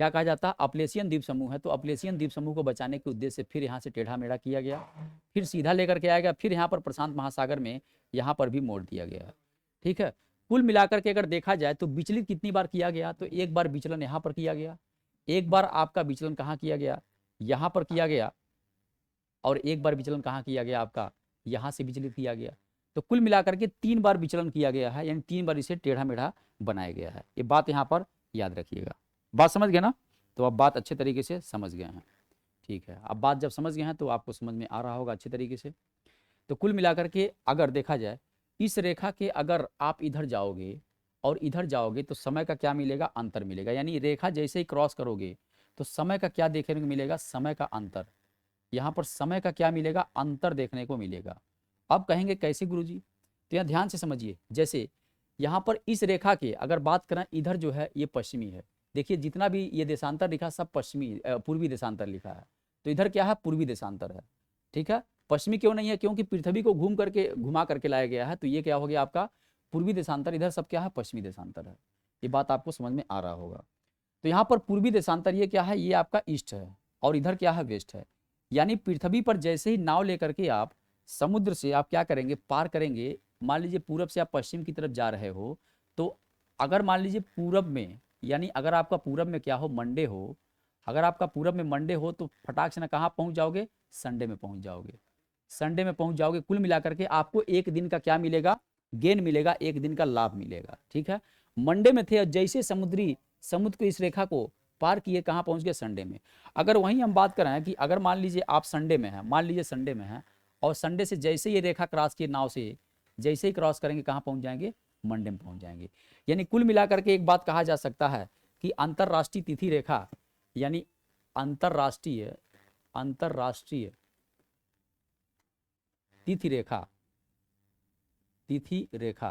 क्या कहा जाता है, अपलेशियन द्वीप समूह है, तो अपलेशियन द्वीप समूह को बचाने के उद्देश्य से फिर यहाँ से टेढ़ा मेढ़ा किया गया, फिर सीधा लेकर के आया गया, फिर यहाँ पर प्रशांत महासागर में यहाँ पर भी मोड़ दिया गया, ठीक है। कुल मिलाकर के अगर देखा जाए तो विचलित कितनी बार किया गया, तो एक बार विचलन यहाँ पर किया गया, एक बार आपका विचलन कहाँ किया गया, यहाँ पर किया गया, और एक बार विचलन कहाँ किया गया, आपका यहाँ से विचलित किया गया। तो कुल मिलाकर के 3 बार विचलन किया गया है, यानी 3 बार इसे टेढ़ा मेढ़ा बनाया गया है। ये बात यहाँ पर याद रखिएगा। बात समझ गए ना, तो अब बात अच्छे तरीके से समझ गए हैं, ठीक है। अब बात जब समझ गए हैं तो आपको समझ में आ रहा होगा अच्छे तरीके से। तो कुल मिलाकर के अगर देखा जाए, इस रेखा के अगर आप इधर जाओगे और इधर जाओगे तो समय का क्या मिलेगा, अंतर मिलेगा, यानी रेखा जैसे ही क्रॉस करोगे तो समय का क्या देखने को मिलेगा, समय का अंतर, यहाँ पर समय का क्या मिलेगा, अंतर देखने को मिलेगा। अब कहेंगे कैसे गुरुजी, तो यहाँ ध्यान से समझिए, जैसे यहाँ पर इस रेखा के अगर बात करें, इधर जो है ये पश्चिमी है, देखिए जितना भी ये देशांतर लिखा सब पश्चिमी पूर्वी देशांतर लिखा है, तो इधर क्या है, पूर्वी देशांतर है, ठीक है। पश्चिमी क्यों नहीं है, क्योंकि पृथ्वी को घुमा करके लाया गया है, तो ये क्या हो गया आपका पूर्वी देशांतर, इधर सब क्या है, पश्चिमी देशांतर है। ये बात आपको समझ में आ रहा होगा। तो यहाँ पर पूर्वी देशांतर ये क्या है, ये आपका ईस्ट है, और इधर क्या है, वेस्ट है, यानी पृथ्वी पर जैसे ही नाव लेकर के आप समुद्र से आप क्या करेंगे, पार करेंगे, मान लीजिए पूरब से आप पश्चिम की तरफ जा रहे हो, तो अगर मान लीजिए पूरब में, यानी अगर आपका पूरब में क्या हो, मंडे हो, अगर आपका पूरब में मंडे हो तो फटाक से ना कहाँ पहुँच जाओगे, संडे में पहुँच जाओगे, संडे में पहुँच जाओगे। कुल मिलाकर के आपको एक दिन का क्या मिलेगा, गेन मिलेगा, एक दिन का लाभ मिलेगा, ठीक है। मंडे में थे, जैसे समुद्र को इस रेखा को पार किए, कहाँ पहुँच गए, संडे में। अगर वहीं हम बात करें कि अगर मान लीजिए आप संडे में हैं, मान लीजिए संडे में हैं, और संडे से जैसे ये रेखा क्रॉस की नाव से जैसे ही क्रॉस करेंगे कहाँ पहुँच जाएंगे, मंडे में पहुँच जाएंगे। यानी कुल मिलाकर के एक बात कहा जा सकता है कि अंतरराष्ट्रीय तिथि रेखा, यानी अंतरराष्ट्रीय तिथि रेखा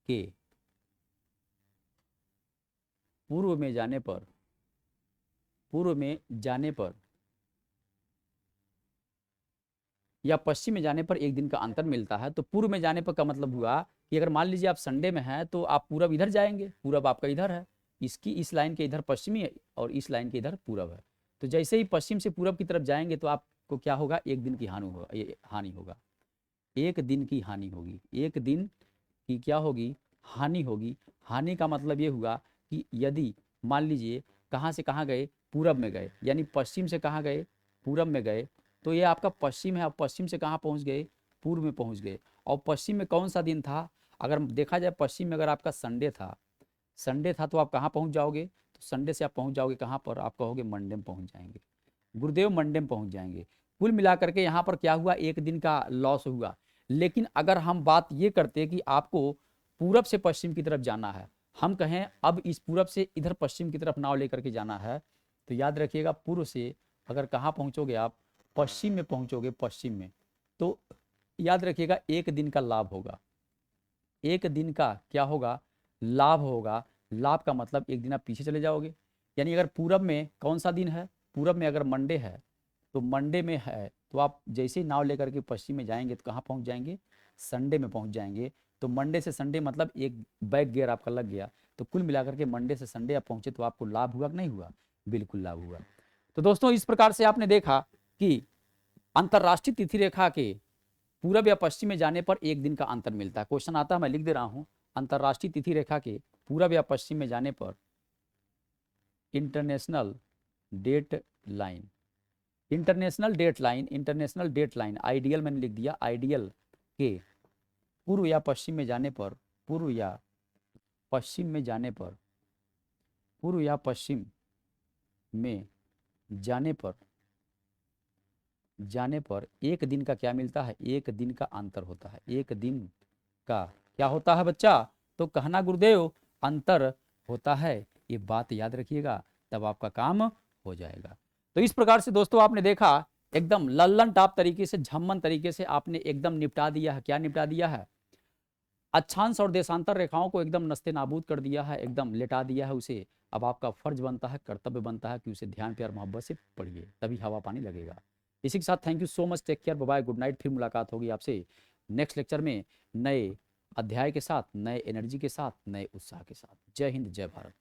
के पूर्व में जाने पर या पश्चिम में जाने पर एक दिन का अंतर मिलता है। तो पूर्व में जाने पर का मतलब हुआ कि अगर मान लीजिए आप संडे में हैं तो आप पूरब इधर जाएंगे, पूरब आपका इधर है, इसकी इस लाइन के इधर पश्चिमी है और इस लाइन के इधर पूरब है, तो जैसे ही पश्चिम से पूरब की तरफ जाएंगे तो आपको क्या होगा, एक दिन की हानि होगा, एक दिन की हानि होगी, एक दिन की क्या होगी, हानि होगी। हानि का मतलब ये हुआ कि यदि मान लीजिए कहाँ से कहाँ गए, पूरब में गए, यानी पश्चिम से कहाँ गए, पूरब में गए, तो ये आपका पश्चिम है, आप पश्चिम से कहाँ पहुँच गए, पूर्व में पहुँच गए। और पश्चिम में कौन सा दिन था, अगर देखा जाए पश्चिम में, अगर आपका संडे था तो आप कहाँ पहुँच जाओगे, तो संडे से आप पहुँच जाओगे कहाँ पर, आप कहोगे मंडे में पहुँच जाएंगे, गुरुदेव मंडे में पहुँच जाएंगे। कुल मिलाकर के यहाँ पर क्या हुआ, एक दिन का लॉस हुआ। लेकिन अगर हम बात ये करते हैं कि आपको पूरब से पश्चिम की तरफ जाना है, हम कहें अब इस पूरब से इधर पश्चिम की तरफ नाव लेकर के जाना है, तो याद रखिएगा पूर्व से अगर कहाँ पहुँचोगे आप, पश्चिम में पहुँचोगे, पश्चिम में, तो याद रखिएगा एक दिन का लाभ होगा, एक दिन का क्या होगा, लाभ होगा। लाभ का मतलब एक दिन आप पीछे चले जाओगे, यानी अगर पूरब में कौन सा दिन है, पूरब में अगर मंडे है, तो मंडे में है तो आप जैसे ही नाव लेकर के पश्चिम में जाएंगे तो कहाँ पहुँच जाएंगे, संडे में पहुँच जाएंगे। तो मंडे से संडे मतलब एक बैक गियर आपका लग गया। तो कुल मिलाकर के मंडे से संडे आप पहुँचे तो आपको लाभ हुआ कि नहीं हुआ, बिल्कुल लाभ हुआ। तो दोस्तों इस प्रकार से आपने देखा कि अंतरराष्ट्रीय तिथि रेखा के पूरब या पश्चिम में जाने पर एक दिन का अंतर मिलता है। क्वेश्चन आता है, मैं लिख दे रहा हूं, अंतरराष्ट्रीय तिथि रेखा के पूरब या पश्चिम में जाने पर international date line, international date line, international date line, ideal मैंने लिख दिया, आइडियल के पूर्व या पश्चिम में जाने पर, पूर्व या पश्चिम में जाने पर, पूर्व या पश्चिम में जाने पर एक दिन का क्या मिलता है, एक दिन का अंतर होता है, एक दिन का क्या होता है बच्चा, तो कहना गुरुदेव अंतर होता है। ये बात याद रखिएगा, तब आपका काम हो जाएगा। तो इस प्रकार से दोस्तों आपने देखा एकदम लल्लन टाप तरीके से, झम्मन तरीके से आपने एकदम निपटा दिया है। क्या निपटा दिया है, अक्षांश और देशांतर रेखाओं को एकदम नस्ते नाबूद कर दिया है, एकदम लेटा दिया है उसे। अब आपका फर्ज बनता है, कर्तव्य बनता है कि उसे ध्यान प्यार मोहब्बत से पढ़िए, तभी हवा पानी लगेगा। इसी के साथ thank you so much, take care, bye bye, good night. फिर मुलाकात होगी आपसे नेक्स्ट लेक्चर में नए अध्याय के साथ, नए एनर्जी के साथ, नए उत्साह के साथ। जय हिंद, जय भारत।